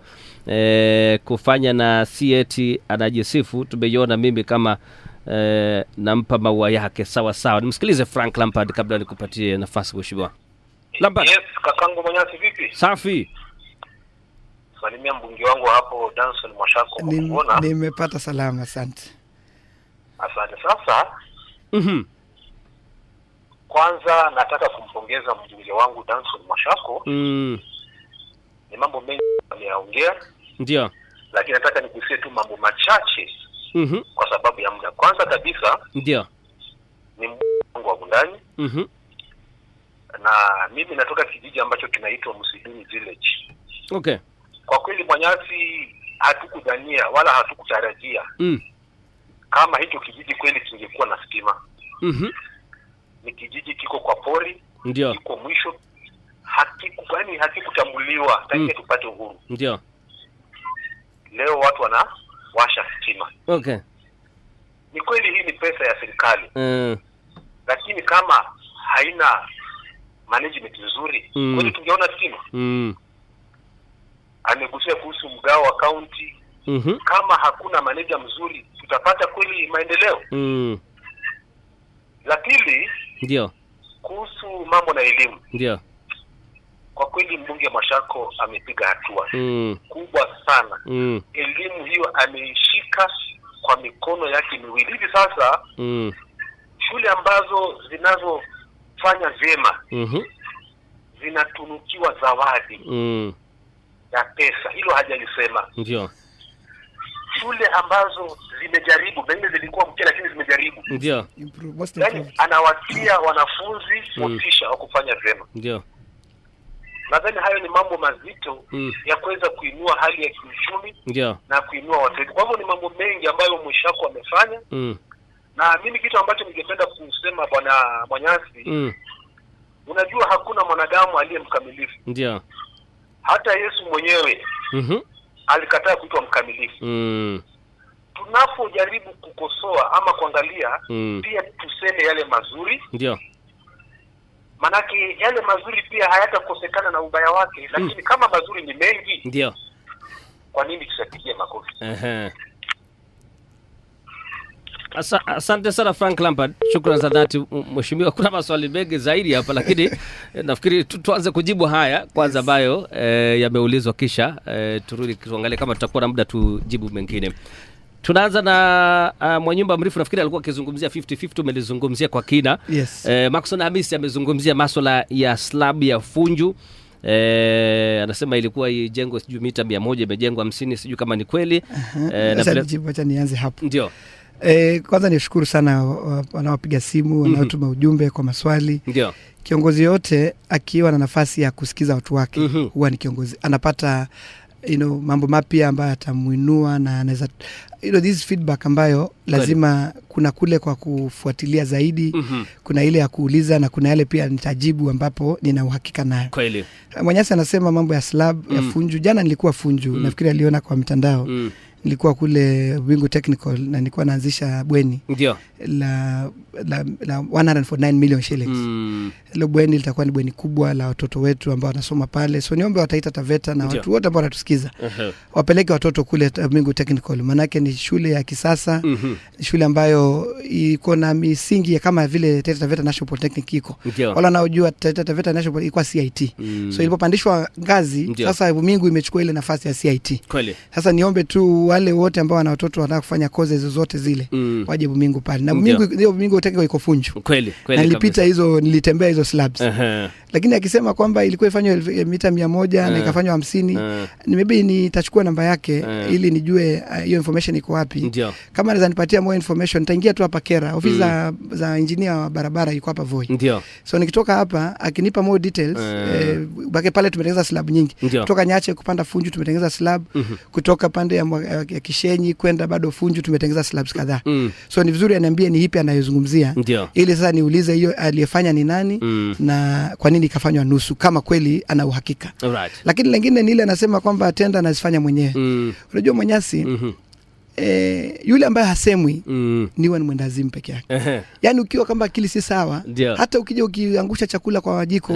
kufanya na CAT anajisifu. Tumeiona mimi kama nampa maua yake. Sawa. Nimsikilize Frank Lampard kabla nikupatie nafasi mheshimiwa. Lampard. Yes, kakangu Manyasi vipi? Safi. Salimia mbunge wangu hapo Danson Mwashako. Nimepata salama, asante. Asante. Sasa kwanza nataka kumpongeza mbunge wangu Danson Mwashako. Ni mambo mengi ameongea. Ndio. Lakini nataka nigusie tu mambo machache. Kwa sababu ya muda. Kwanza kabisa, ndio, ni mbunge wa Undanyi. Na mimi natoka kijiji ambacho kinaitwa Musidini Village. Okay. Kwa kweli Manyasi hatukudhania wala hatukutarajia kama hicho kijiji kweli kingekuwa na stima. Ni kijiji kiko kwa pori, ndio, kiko mwisho, hakikutambuliwa tangu tupate uhuru. Ndio. Leo watu wanawasha stima. Okay. Ni kweli hii ni pesa ya serikali. Lakini kama haina management nzuri, kweli tungeona stima? Amegusia kuhusu mgao wa county. Kama hakuna manager mzuri, tutapata kweli maendeleo? La pili, ndio, kuhusu mambo na elimu. Ndio. Kwa kweli mbunge Mashako amepiga hatua kubwa sana. Elimu hiyo ameishika kwa mikono yake miwili. Hivi sasa shule ambazo zinazofanya vyema zinatunukiwa zawadi ya pesa. Hilo hajalisema. Ndio. Shule ambazo zimejaribu, pengine zilikuwa mke lakini zimejaribu. Ndio. Yani anawatia wanafunzi motisha wa kufanya vyema. Ndio. Nadhani hayo ni mambo mazito ya kuweza kuinua hali ya kiuchumi. Ndio. Na kuinua watu. Kwa hivyo ni mambo mengi ambayo Mwashako amefanya. Na mimi kitu ambacho ningependa kusema bwana Manyasi, unajua hakuna mwanadamu aliye mkamilifu. Ndio. Hata Yesu mwenyewe alikataa kuitwa mkamilifu. Tunapojaribu kukosoa ama kuangalia, pia tuseme yale mazuri. Ndio. Manake yale mazuri pia hayatakosekana na ubaya wake, lakini kama mazuri ni mengi, ndio, kwa nini tusipigie makofi? Asante sana Frank Lampard. Shukrani za dhati mheshimiwa. Kuna maswali mengi zaidi hapa lakini nafikiri tuanze kujibu haya kwanza ambayo yameulizwa kisha turudi tuangalie kama tutakuwa na muda tujibu mengine. Tunaanza na Mwanyumba Mrifu, nafikiri alikuwa akizungumzia 50-50, umelizungumzia kwa kina. Yes. Maxon Hamisi amezungumzia masuala ya slab ya Funju. Anasema ilikuwa ijengwe sijui mita 100, imejengwa 50, sijui kama ni kweli. Acha nianze hapo. Ndio. Kwanza nishukuru sana wanaopiga simu, wanaotuma ujumbe kwa maswali. Ndio. Kiongozi yote akiwa na nafasi ya kusikiza watu wake huwa ni kiongozi. Anapata mambo mapya ambayo atamuinua na anaweza this feedback ambayo lazima kuna kule kwa kufuatilia zaidi, kuna ile ya kuuliza na kuna yale pia nitajibu ambapo nina uhakika nayo. Kweli. Mwanyasi anasema mambo ya slab ya Funju. Jana nilikuwa Funju, nafikiri aliona kwa mitandao. Nilikuwa kule Wingu Technical na nilikuwa naanzisha bweni. Ndio. La 149 million shillings. Hilo bweni litakuwa ni bweni kubwa la watoto wetu ambao wanasoma pale. So niombe wataita Taveta na watu wote ambao wanatusikiza. Wapeleke watoto kule Wingu Technical. Manake ni shule ya kisasa. Shule ambayo iko na misingi ya kama vile Taveta National Polytechnic iko. Wala wanaojua Taveta National ilikuwa CIT. So ilipopandishwa ngazi, sasa Wingu imechukua ile nafasi ya CIT. Kweli. Sasa niombe tu wale wote ambao wana watoto wanataka kufanya courses zozote zile waje Wingu pale. Na Wingu Technical iko Funju. Kweli. Na nilipita nilitembea hizo slabs. Lakini akisema kwamba ilikuwa ifanywe mita 100 na ikafanywa 50, maybe nitachukua namba yake ili nijue hiyo information iko wapi. Kama anaweza nipatia more information nitaingia tu hapa Kera, ofisi za engineer wa barabara iko hapa Voi. So nikitoka hapa akinipa more details, baki pale tumetengeneza slab nyingi. Kutoka Nyache kupanda Funju tumetengeneza slab, kutoka pande ya Kishenyi kwenda bado Funju tumetengeneza slabs kadhaa. So ni vizuri aniambie ni ipi anayozungumzia. Ili sasa niulize hiyo aliyefanya ni nani na kwa nini ikafanywa nusu kama kweli ana uhakika. Alright. Lakini lingine ni ile anasema kwamba tenda anazifanya mwenyewe. Unajua Mwanyasi yule ambaye hasemwi niwe ni mwendazimu peke yake. Yaani ukiwa kama akili si sawa, hata ukija ukiangusha chakula kwa wajiko,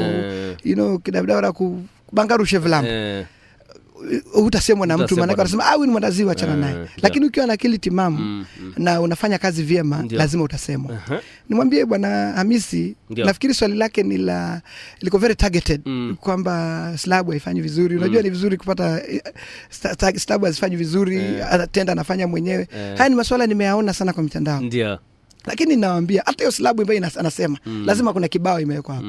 kidabdara kubangaru chevlam. Utasemwa na mtu maana anasema huyu ni mwendazimu, achana naye. Lakini ukiwa na akili timamu na unafanya kazi vyema, lazima utasemwa. Nimwambie bwana Hamisi, nafikiri swali lake liko very targeted kwamba slab haifanyi vizuri. Unajua ni vizuri kupata slab hazifanyi vizuri, atenda anafanya mwenyewe. Haya ni maswala nimeyaona sana kwa mitandao. Ndio. Lakini ninawaambia hata hiyo slab ambayo anasema lazima kuna kibao imewekwa hapo.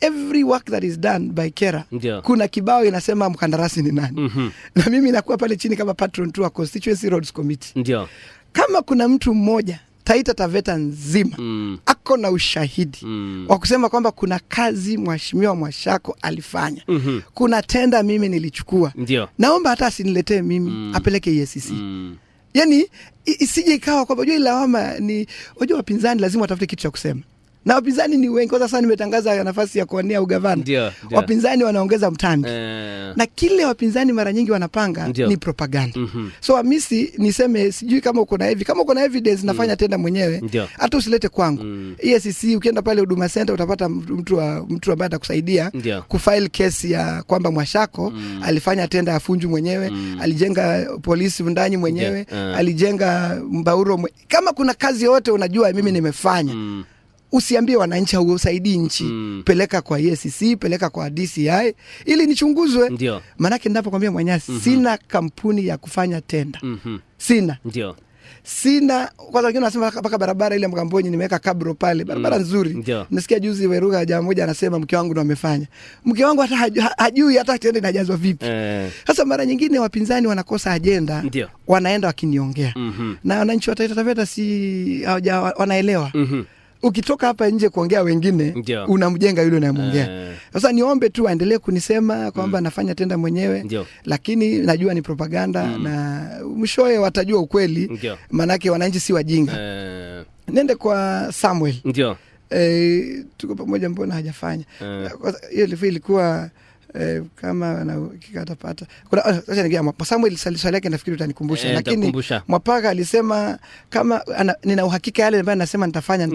Every work that is done by Kera kuna kibao inasema mkandarasi ni nani. Na mimi nakuwa pale chini kama patron tu wa Constituency Roads Committee. Kama kuna mtu mmoja Taita Taveta nzima ako na ushahidi wa kusema kwamba kuna kazi mheshimiwa Mwashako alifanya, kuna tenda mimi nilichukua, naomba hata asiniletee mimi, apeleke EACC. Yaani isije ikawa kwamba unajua lawama ni unajua wapinzani lazima watafute kitu cha kusema. Na wapinzani ni wengi. Sasa nimetangaza nafasi ya kuwania ugavana. Wapinzani wanaongeza mtandi. Na kile wapinzani mara nyingi wanapanga ni propaganda. So Hamisi niseme sijui kama uko na hivi. Kama uko na evidence nafanya tenda mwenyewe, hata usilete kwangu. EACC ukienda pale Huduma Center utapata mtu ambaye atakusaidia kufile kesi ya kwamba Mwashako alifanya tenda ya Funju mwenyewe, alijenga polisi ndani mwenyewe, alijenga Mbauro kama kuna kazi yote unajua mimi nimefanya. Usiambie wananchi au usaidii nchi. Peleka kwa EACC, peleka kwa DCI ili nichunguzwe. Manake ninapokuambia Mwanyasi sina kampuni ya kufanya tenda. Sina. Sina kwanza wengine wanasema mpaka barabara ile Mkambonyi nimeweka kabro pale, barabara nzuri. Nasikia juzi Weruga jamaa mmoja anasema mke wangu ndo amefanya. Mke wangu hata hajui hata tenda inajazwa vipi. Sasa mara nyingine wapinzani wanakosa agenda, wanaenda wakiniongea. Na wananchi wa Taita Taveta wanaelewa. Ukitoka hapa nje kuongea wengine unamjenga yule unayemwongea. Sasa niombe tu aendelee kunisema kwamba nafanya tenda mwenyewe, lakini najua ni propaganda na mshoe watajua ukweli. Manake wananchi si wajinga. Nende kwa Samuel. Tuko pamoja, mbona hajafanya? Hiyo ilikuwa kama atapata. Kuna acha nigia Samuel swali yake nafikiri utanikumbusha, lakini Mwapaga alisema kama nina uhakika yale ambayo nasema nitafanya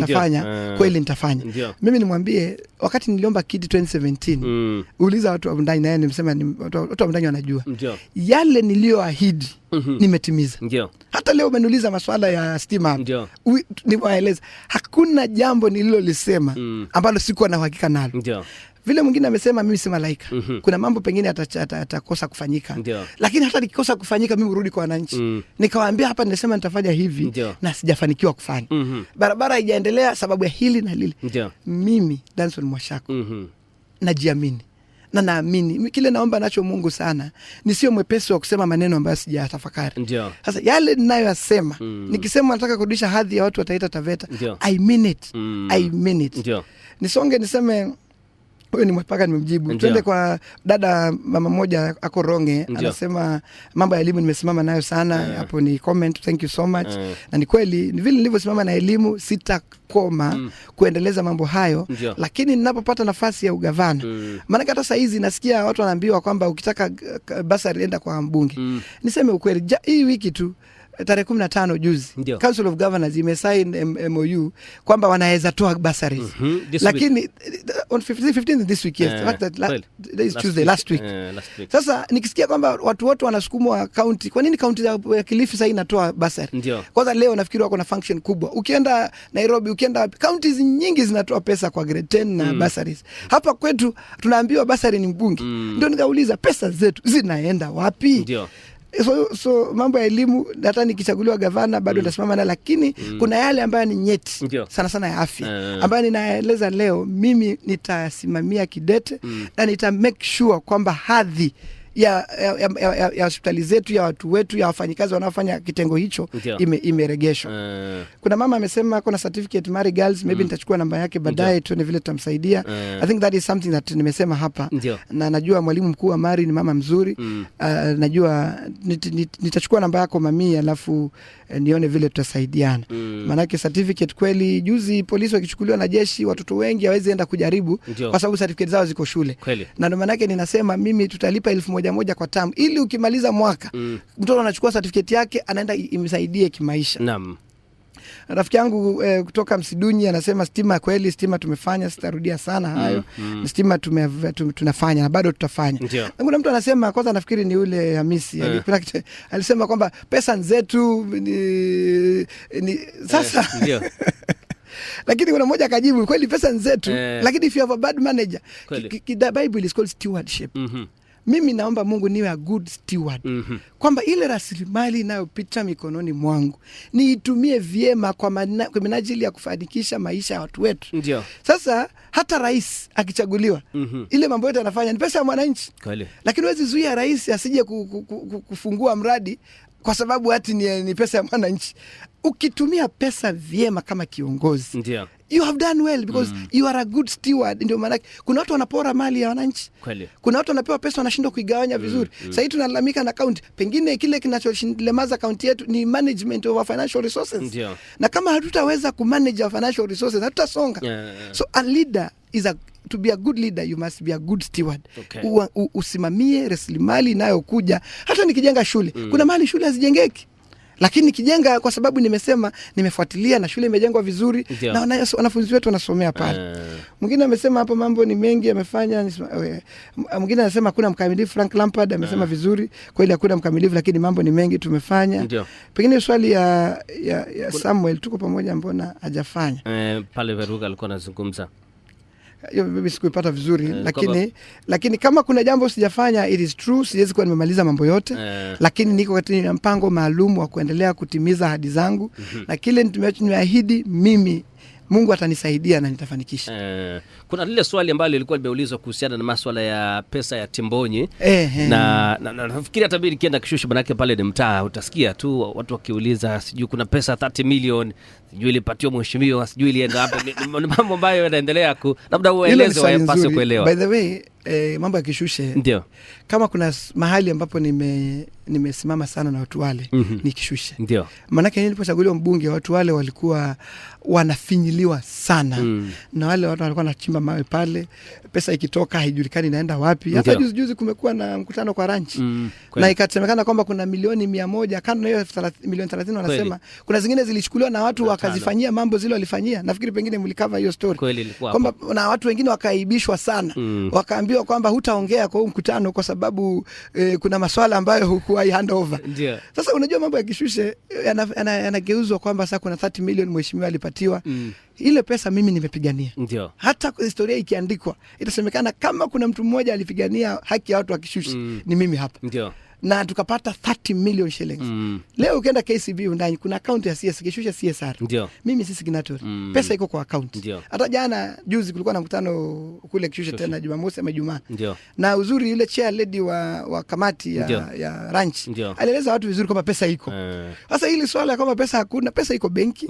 kweli nitafanya. Mimi nimwambie wakati niliomba kiti 2017 uliza watu wa ndani, naye nimesema watu wa ndani wanajua yale niliyoahidi nimetimiza. Hata leo umeniuliza masuala ya stima, niwaeleza hakuna jambo nililolisema ambalo sikuwa na uhakika nalo. Vile mwingine amesema mimi si malaika. Kuna mambo pengine atakosa kufanyika. Lakini hata nikikosa kufanyika mimi urudi kwa wananchi. Nikawaambia hapa nilisema nitafanya hivi na sijafanikiwa kufanya. Barabara haijaendelea sababu ya hili na lile. Mimi Danson Mwashako najiamini. Na naamini kile naomba nacho Mungu sana ni sio mwepesi wa kusema maneno ambayo sijatafakari. Sasa yale ninayoyasema nikisema nataka kurudisha hadhi ya watu wa Taita Taveta, I mean it. I mean it. Nisonge niseme huyo ni Mwapaga nimemjibu. Twende kwa dada mama moja ako Ronge, anasema mambo ya elimu nimesimama nayo sana. Hapo ni comment, thank you so much. Na ni kweli ni vile nilivyosimama na elimu sitakoma kuendeleza mambo hayo. Lakini ninapopata nafasi ya ugavana, maana hata saa hizi nasikia watu wanaambiwa kwamba ukitaka basari enda kwa mbunge. Niseme ukweli, hii wiki tu tarehe 15 juzi Council of Governors imesign MOU kwamba wanaweza toa bursaries. Lakini on 15th this week, last week. Sasa nikisikia kwamba watu wote wanasukumwa county, kwa nini county ya Kilifi sasa inatoa bursary? Kwanza leo nafikiri wako na function kubwa. Ukienda Nairobi, ukienda counties nyingi zinatoa pesa kwa grade 10 na bursaries. Hapa kwetu tunaambiwa bursary ni mbunge. Ndio nikauliza pesa zetu zinaenda wapi? So mambo ya elimu hata nikichaguliwa gavana bado nitasimama na, lakini kuna yale ambayo ni nyeti sana sana ya afya ambayo ninaeleza leo. Mimi nitasimamia kidete na nita make sure kwamba hadhi ya hospitali zetu, ya watu wetu, ya wafanyikazi wanaofanya kitengo hicho imeregeshwa. Kuna mama amesema kuna certificate Mary Girls, maybe nitachukua namba yake baadaye tuone vile tutamsaidia. I think that is something that nimesema hapa. Na najua mwalimu mkuu wa Mary ni mama mzuri. Najua nitachukua namba yako mami, alafu nione vile tutasaidiana. Maana certificate kweli, juzi polisi wakichukuliwa na jeshi watoto wengi hawezi enda kujaribu kwa sababu certificate zao ziko shule. Na ndio maana yake ninasema mimi tutalipa 1,000 kwa term, ili ukimaliza mwaka mtoto anachukua certificate yake anaenda imsaidie kimaisha. Naam. Rafiki yangu kutoka Msidunyi anasema stima kweli, stima tumefanya, sitarudia sana hayo. Stima tunafanya na bado tutafanya. Kuna mtu anasema, kwanza nafikiri ni ule Hamisi alisema kwamba pesa zetu sasa lakini kuna mmoja akajibu kweli pesa zetu, lakini if you have a bad manager, the Bible is called stewardship. Mimi naomba Mungu niwe a good steward. Kwamba ile rasilimali inayopita mikononi mwangu niitumie vyema kwa minajili ya kufanikisha maisha ya watu wetu. Sasa hata rais akichaguliwa, ile mambo yote anafanya ni pesa ya mwananchi. Lakini huwezi zuia rais asije kufungua mradi kwa sababu hati ni pesa ya mwananchi. Ukitumia pesa vyema kama kiongozi, you have done well because you are a good steward. Ndio maana kuna watu wanapora mali ya wananchi. Kuna watu wanapewa pesa wanashindwa kuigawanya vizuri. Sasa hivi tunalalamika na county, pengine kile kinacholemaza county yetu ni management of our financial resources. Na kama hatutaweza kumanage our financial resources hatutasonga. So a leader is to be a good leader, you must be a good steward. Usimamie rasilimali inayokuja. Hata nikijenga shule, kuna mali shule hazijengeki. Lakini kijenga kwa sababu nimesema nimefuatilia na shule imejengwa vizuri na wanafunzi wetu wanasomea pale. Mwingine amesema hapo mambo ni mengi amefanya. Mwingine anasema hakuna mkamilifu. Frank Lampard amesema vizuri, kweli hakuna mkamilifu lakini mambo ni mengi tumefanya. Pengine swali ya Samuel tuko pamoja, mbona hajafanya? Pale Veruga alikuwa anazungumza. Hiyo mimi sikuipata vizuri, lakini kama kuna jambo sijafanya, it is true, siwezi kuwa nimemaliza mambo yote. Lakini niko katika mpango maalum wa kuendelea kutimiza ahadi zangu. Na kile nimeahidi mimi, Mungu atanisaidia na nitafanikisha. Kuna lile swali ambalo lilikuwa limeulizwa kuhusiana na masuala ya pesa ya Timbonyi. Na nafikiri hata mimi nikienda Kishushu, manake pale ni mtaa, utasikia tu watu wakiuliza sijui kuna pesa 30 million, sijui ilipatiwa mheshimiwa, sijui ilienda wapi. Ni mambo ambayo yanaendelea labda ueleze wapaswe kuelewa. By the way, mambo ya Kishushe, ndio kama kuna mahali ambapo nimesimama sana na watu wale, ni Kishushe. Ndio maana nilipochaguliwa mbunge, watu wale walikuwa wanafinyiliwa sana, na wale watu walikuwa wanachimba mawe pale, pesa ikitoka haijulikani inaenda wapi. Hata juzi kumekuwa na mkutano kwa ranch, na ikasemekana kwamba kuna milioni 100 kando na hiyo milioni 30 wanasema kuna zingine zilichukuliwa na watu wakazifanyia mambo zile walifanyia. Nafikiri pengine mlikava hiyo story kwamba na watu wengine wakaibishwa sana, wakaambiwa kwamba hutaongea kwa mkutano kwa sababu kuna masuala ambayo hukuwahi hand over. Sasa unajua mambo ya Kishushe yanageuzwa kwamba sasa kuna 30 million mheshimiwa alipatiwa. Ile pesa mimi nimepigania. Hata historia ikiandikwa itasemekana kama kuna mtu mmoja alipigania haki ya watu wa Kishushe, ni mimi hapa. Na tukapata 30 million shillings. Leo ukienda KCB ndani kuna account ya CS Kishushe CSR. Mimi si signatory. Pesa iko kwa account. Hata jana juzi kulikuwa na mkutano kule Kishushe tena Jumamosi ama Ijumaa. Na uzuri yule chair lady wa kamati ya ranch alieleza watu vizuri kwamba pesa iko. Sasa hili swala ya kwamba pesa hakuna, pesa iko benki.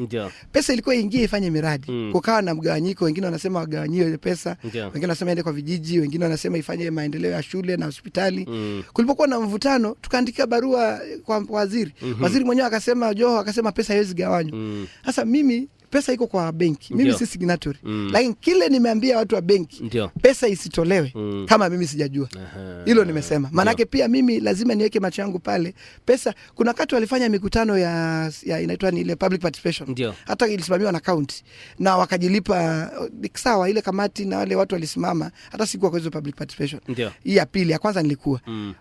Pesa ilikuwa ingie ifanye miradi. Kukawa na mgawanyiko, wengine wanasema wagawanyiwe ile pesa, wengine wanasema ende kwa vijiji, wengine wanasema ifanye maendeleo ya shule na hospitali. Kulipokuwa na mvutano, tukaandikia barua kwa waziri. Waziri mwenyewe akasema, Joho akasema pesa haiwezi gawanywa. Sasa mimi pesa iko kwa benki. Mimi si signatory. Lakini kile nimeambia watu wa benki, pesa isitolewe kama mimi sijajua. Hilo nimesema. Manake pia mimi lazima niweke macho yangu pale. Pesa kuna wakati walifanya mikutano ya inaitwa ni ile public participation. Hata ilisimamiwa na county na wakajilipa sawa ile kamati na wale watu walisimama. Hata sikuwa kwa hizo public participation. Hii ya pili, ya kwanza nilikuwa.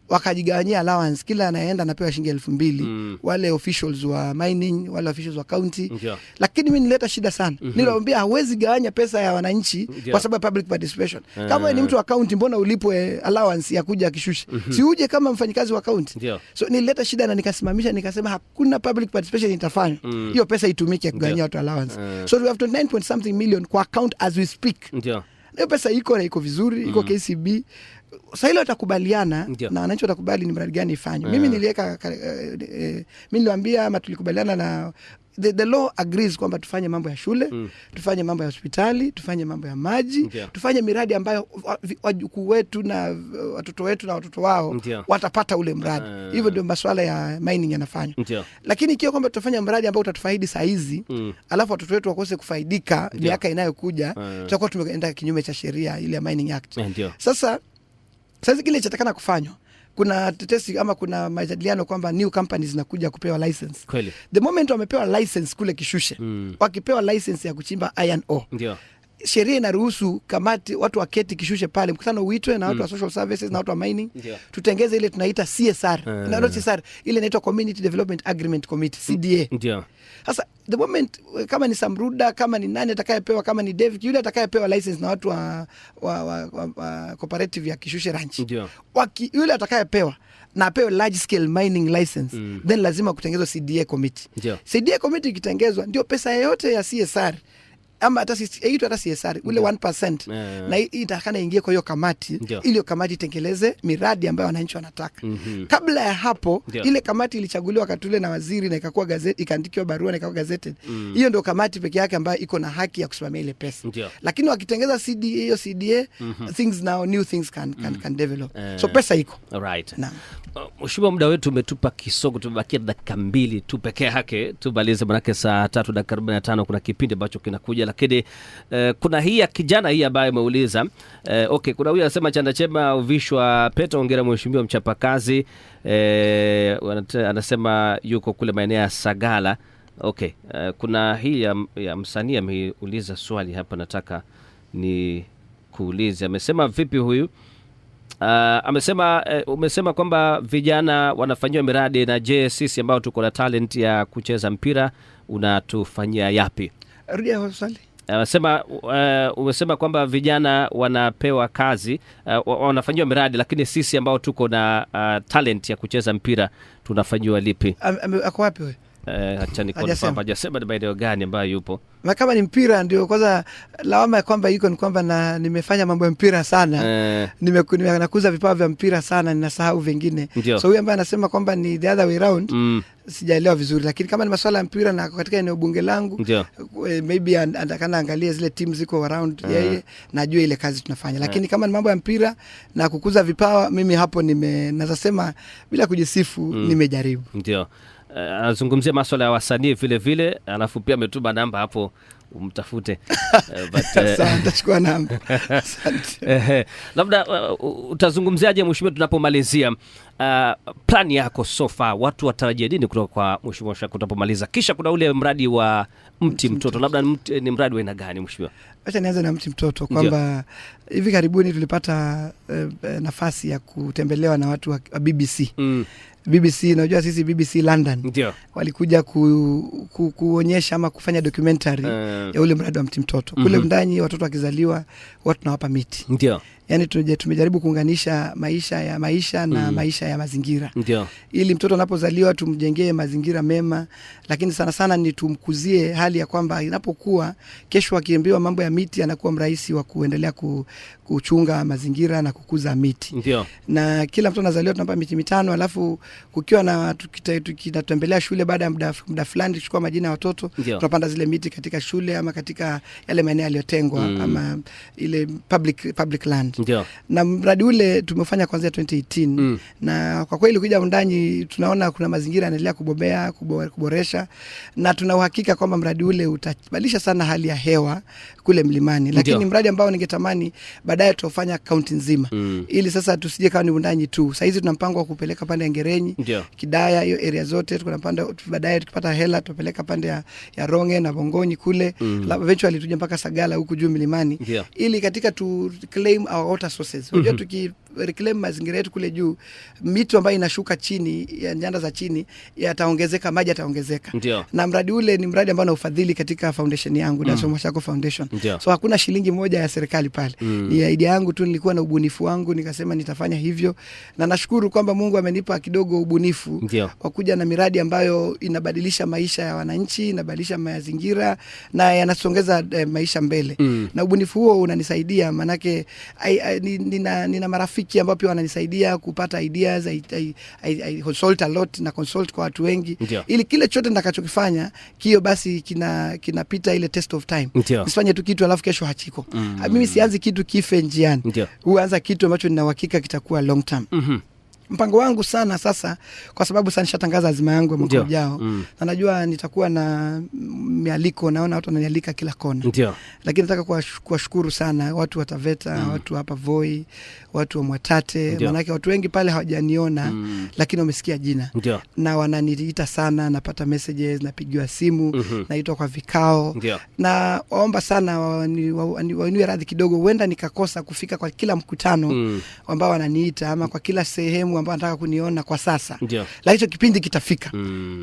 Wakajigawanyia allowance, kila anaenda anapewa shilingi 2,000. Wale officials wa mining, wale officials wa county. Lakini mimi nileta shida sana. Niliwaambia hawezi gawanya pesa ya wananchi kwa sababu public participation. Kama ni mtu wa county, mbona ulipwe allowance ya kuja Kishushe? Si uje kama mfanyikazi wa county. So nilileta shida na nikasimamisha, nikasema hakuna public participation itafanywa. Hiyo pesa itumike kugawanya watu allowance. So we have 29 point something million kwa account as we speak. Hiyo pesa iko na iko vizuri, iko KCB. Sasa hilo watakubaliana na wananchi watakubali ni mradi gani ifanywe. Mimi niliweka mimi niliwaambia ama tulikubaliana na the law agrees kwamba tufanye mambo ya shule, tufanye mambo ya hospitali, tufanye mambo ya maji, tufanye miradi ambayo wajukuu wetu na watoto wetu na watoto wao watapata ule mradi. Hivyo ndio masuala ya mining yanafanywa. Lakini ikiwa kwamba tutafanya mradi ambao utatufaidi saa hizi, alafu watoto wetu wakose kufaidika miaka inayokuja, tutakuwa tumeenda kinyume cha sheria ile ya Mining Act. Sasa kile chatakana kufanywa, kuna tetesi ama kuna majadiliano kwamba new companies zinakuja kupewa license. The moment wamepewa license kule Kishushe, wakipewa license ya kuchimba iron ore, sheria inaruhusu kamati watu waketi Kishushe pale, mkutano uitwe na watu wa social services na watu wa mining, tutengeze ile tunaita CSR. Na not CSR, ile inaitwa Community Development Agreement Committee, CDA. Sasa the moment kama ni Samruda, kama ni nani atakayepewa, kama ni David yule atakayepewa license na watu wa cooperative ya Kishushe Ranch, yule atakayepewa na apewe large scale mining license, then lazima kutengezwa CDA committee. CDA committee ikitengezwa, ndio pesa yote ya CSR ama hata CSR ule 1% na itakana ingie kwa hiyo kamati, ili kamati itengeleze miradi ambayo wananchi wanataka. Kabla ya hapo, ile kamati ilichaguliwa katule na waziri na ikakuwa gazeti, ikaandikiwa barua na ikakuwa gazetted. Hiyo ndio kamati peke yake ambayo iko na haki ya kusimamia ile pesa. Lakini wakitengeza CDA, hiyo CDA, things now, new things can develop. So pesa iko. Alright. Mheshimiwa, muda wetu umetupa kisogo, tumebakia dakika 2 tu pekee yake tumalize, manake saa 3 dakika 45 kuna kipindi ambacho kinakuja. Lakini kuna hii ya kijana hii ambaye ameuliza, kuna huyu anasema chanda chema uvishwa pete, hongera mheshimiwa mchapakazi. Anasema yuko kule maeneo ya Sagala. Kuna hii ya msanii ameuliza swali hapa, nataka ni kuuliza. Amesema vipi huyu? Umesema kwamba vijana wanafanyiwa miradi, na je, sisi ambao tuko na talent ya kucheza mpira unatufanyia yapi? Rudia swali. Umesema kwamba vijana wanapewa kazi, wanafanyiwa miradi, lakini sisi ambao tuko na talent ya kucheza mpira tunafanyiwa lipi? Ako wapi wewe? Acha ni confirm hajasema ni maeneo gani ambayo yupo. Na kama ni mpira ndio kwanza lawama kwamba yuko ni kwamba nimefanya mambo ya mpira sana. Nakuza vipawa vya mpira sana, ninasahau vingine. So huyu ambaye anasema kwamba ni the other way round, sijaelewa vizuri, lakini kama ni masuala ya mpira na katika eneo bunge langu, maybe atakana angalia zile team ziko around yeye, najua ile kazi tunafanya. Lakini kama ni mambo ya mpira na kukuza vipawa, mimi hapo naweza sema bila kujisifu nimejaribu. Ndio. Anazungumzia masuala ya wasanii vile vile, alafu pia ametuma namba hapo umtafute. Sasa nitachukua namba. Asante. Labda utazungumziaje mheshimiwa tunapomalizia plan yako so far, watu watarajia nini kutoka kwa mheshimiwa Shako tunapomaliza? Kisha kuna ule mradi wa mti mtoto, labda ni mradi wa aina gani mheshimiwa? Acha nianze na mti mtoto kwamba hivi karibuni tulipata nafasi ya kutembelewa na watu wa BBC. BBC, unajua sisi BBC London. Ndio. Walikuja kuonyesha ama kufanya documentary ya ule mradi wa mti mtoto. Kule ndani watoto wakizaliwa watu tunawapa miti. Ndio. Yaani tumejaribu kuunganisha maisha na maisha ya mazingira. Ndio. Ili mtoto anapozaliwa tumjengee mazingira mema, lakini sana sana ni tumkuzie hali ya kwamba inapokuwa kesho akiambiwa mambo ya miti anakuwa mrahisi wa kuendelea kuchunga mazingira na kukuza miti. Ndio. Na kila mtoto anazaliwa tunampa miti 5, alafu kukiwa na tukitembelea shule baada ya muda fulani tuchukua majina ya watoto, tunapanda zile miti katika shule ama katika yale maeneo yaliyotengwa ama ile public land. Ndio. Na mradi ule tumefanya kuanzia 2018 na kwa kweli kuja ndani tunaona kuna mazingira yanaendelea kuboresha, na tuna uhakika kwamba mradi ule utabadilisha sana hali ya hewa kule mlimani. Lakini mradi ambao ningetamani baadaye tutafanya kaunti nzima. Ili sasa tusije kama ni Wundanyi tu. Sasa hizi tuna mpango wa kupeleka pande ya Ngerenyi, Kidaya, hiyo area zote tunapanda, baadaye tukipata hela tupeleka pande ya Ronge na Bongoni kule. Eventually tuje mpaka Sagala huku juu milimani. Ili katika tu claim our water sources. Unajua reclaim mazingira yetu kule juu, mito ambayo inashuka chini ya nyanda za chini yataongezeka, maji yataongezeka. Na mradi ule ni mradi ambao na ufadhili katika foundation yangu, Daso Shako Foundation. So hakuna shilingi moja ya serikali pale. Ni idea yangu tu, nilikuwa na ubunifu wangu nikasema nitafanya hivyo, na nashukuru kwamba Mungu amenipa kidogo ubunifu wa kuja na miradi ambayo inabadilisha maisha ya wananchi, inabadilisha mazingira na yanasongeza maisha mbele. Na ubunifu huo unanisaidia, manake nina marafiki ambao pia wananisaidia kupata ideas. I consult a lot na consult kwa watu wengi. Ili kile chote nitakachokifanya kio basi kinapita ile test of time. Nisifanye tu kitu alafu kesho hachiko. Mimi sianzi kitu kife njiani. Huanza kitu ambacho nina uhakika kitakuwa long term. Mpango wangu sana sasa, kwa sababu sasa nishatangaza azima yangu ya mwaka ujao, na najua nitakuwa na mialiko, naona watu wananialika kila kona. Lakini nataka kuwashukuru sana watu wa Taveta, watu hapa Voi, watu wa Mwatate, maana watu wengi pale hawajaniona lakini wamesikia jina. Na wananiita sana, napata messages, napigiwa simu, naitwa kwa vikao. Na waomba sana waniwe radhi kidogo, huenda nikakosa kufika kwa kila mkutano ambao wananiita ama kwa kila sehemu ambao nataka kuniona kwa sasa. Lakini kipindi kitafika.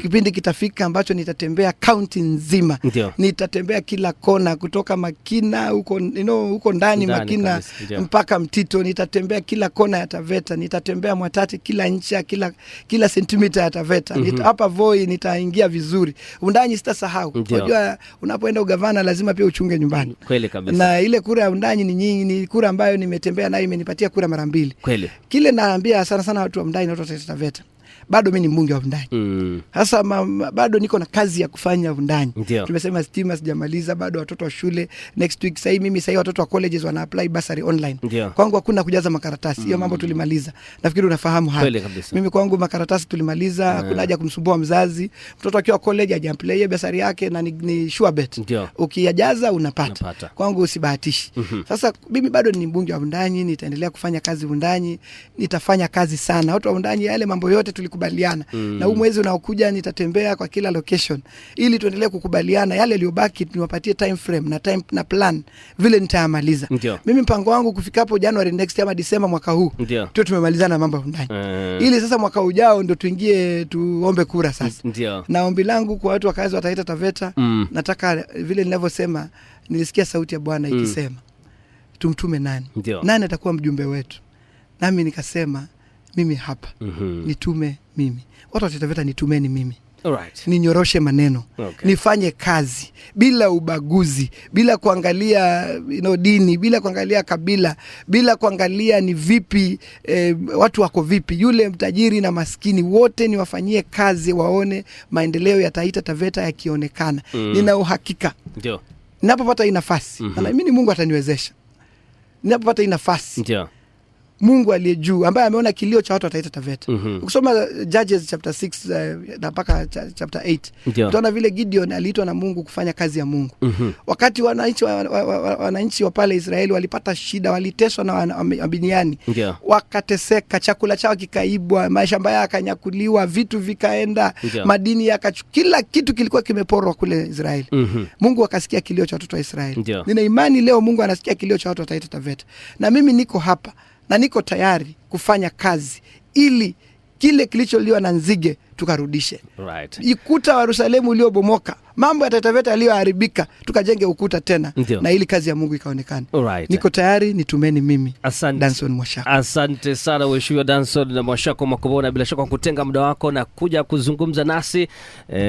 Kipindi kitafika ambacho nitatembea kaunti nzima. Nitatembea kila kona kutoka Makina huko ndani Makina mpaka Mtito. Nitatembea kila kona ya Taveta, nitatembea Mwatate kila ncha, kila sentimita ya Taveta. Hapa Voi nitaingia vizuri. Wundanyi sitasahau. Unajua unapoenda ugavana lazima pia uchunge nyumbani. Kweli kabisa. Na ile kura ya Wundanyi ni nyingi, ni kura ambayo nimetembea nayo imenipatia kura mara 2. Kweli. Kile naambia sana watu wa Wundanyi na watu wa Taveta, bado mimi ni mbunge wa Wundanyi. Sasa bado niko na kazi ya kufanya Wundanyi. Tumesema stima sijamaliza, bado watoto wa shule next week. Sasa watoto wa colleges wana apply bursary online. Kwangu hakuna kujaza makaratasi. Hiyo mambo tulimaliza. Nafikiri unafahamu hapa. Mimi kwangu makaratasi tulimaliza, hakuna haja kumsumbua mzazi. Mtoto akiwa college aje apply hiyo bursary yake na ni sure bet. Ukiyajaza unapata. Kwangu usibahatishi. Sasa mimi bado ni mbunge wa Wundanyi, nitaendelea kufanya kazi Wundanyi, nitafanya kazi sana. Watu wa Wundanyi yale mambo yote tulikubaliana. Na huu mwezi unaokuja nitatembea kwa kila location ili tuendelee kukubaliana yale yaliyobaki, niwapatie time frame na plan vile nitayamaliza. Mimi mpango wangu kufika hapo January next year ama December mwaka huu tu tumemalizana mambo ya Wundanyi. Ili sasa mwaka ujao ndo tuingie tuombe kura sasa. Na ombi langu kwa watu wakazi wa Taita Taveta, nataka vile ninavyosema, nilisikia sauti ya Bwana ikisema tumtume nani? Nani atakuwa mjumbe wetu? Nami nikasema mimi hapa. Nitume mimi. Watu wa Taita Taveta nitumeni mimi. Alright. ninyoroshe maneno, nifanye kazi bila ubaguzi, bila kuangalia dini, bila kuangalia kabila, bila kuangalia ni vipi watu wako vipi, yule mtajiri na maskini wote niwafanyie kazi, waone maendeleo ya Taita Taveta yakionekana. Nina uhakika ndio ninapopata hii nafasi, mimi Mungu ataniwezesha. Ninapopata hii nafasi, ndio Mungu aliye juu ambaye ameona kilio cha watu wa Taita Taveta. Ukisoma Judges chapter 6 na mpaka chapter 8, utaona vile Gideon aliitwa na Mungu kufanya kazi ya Mungu. Wakati wananchi wa pale Israeli walipata shida, waliteswa na Wamidiani, wakateseka, chakula chao kikaibwa, mashamba yao yakanyakuliwa, vitu vikaenda, madini kila kitu kilikuwa kimeporwa kule Israeli. Mungu akasikia kilio cha watu wa Israeli. Nina imani leo Mungu anasikia kilio cha watu wa Taita Taveta. Na mimi niko hapa na niko tayari kufanya kazi ili kile kilicholiwa na nzige tukarudishe. Right. Ikuta wa Yerusalemu uliobomoka, mambo ya Taita Taveta yaliyoharibika, tukajenge ukuta tena. Na ili kazi ya Mungu ikaonekane. Right. Niko tayari, nitumeni mimi. Asante. Danson Mwashako. Asante sana Mheshimiwa Danson na Mwashako Makobona, bila shaka kutenga muda wako na kuja kuzungumza nasi.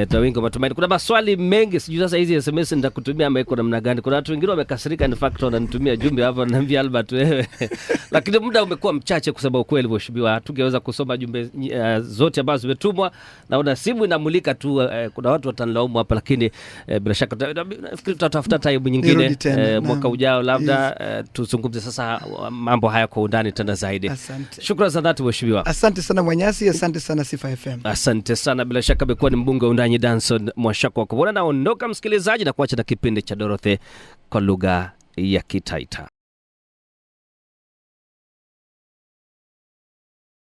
Tawingo matumaini. Kuna maswali mengi, sijui sasa hizi SMS nitakutumia maiko namna gani. Kuna watu wengine wamekasirika, in fact wananitumia jumbe hapa wananiambia Albert wewe. Lakini muda umekuwa mchache kusema ukweli Mheshimiwa. Tungeweza kusoma jumbe zote ambazo zimetumwa. Naona simu inamulika tu, kuna watu watanilaumu hapa, lakini bila shaka nafikiri tutatafuta time nyingine mwaka ujao labda tuzungumze sasa mambo haya kwa undani tena zaidi. Shukrani za dhati Mheshimiwa. Asante sana Mwanyasi, asante sana Sifa FM. Asante sana, bila shaka amekuwa ni mbunge wa Undani Danson Mwashako Makobona. Naondoka msikilizaji na kuacha na kipindi cha Dorothy kwa lugha ya Kitaita.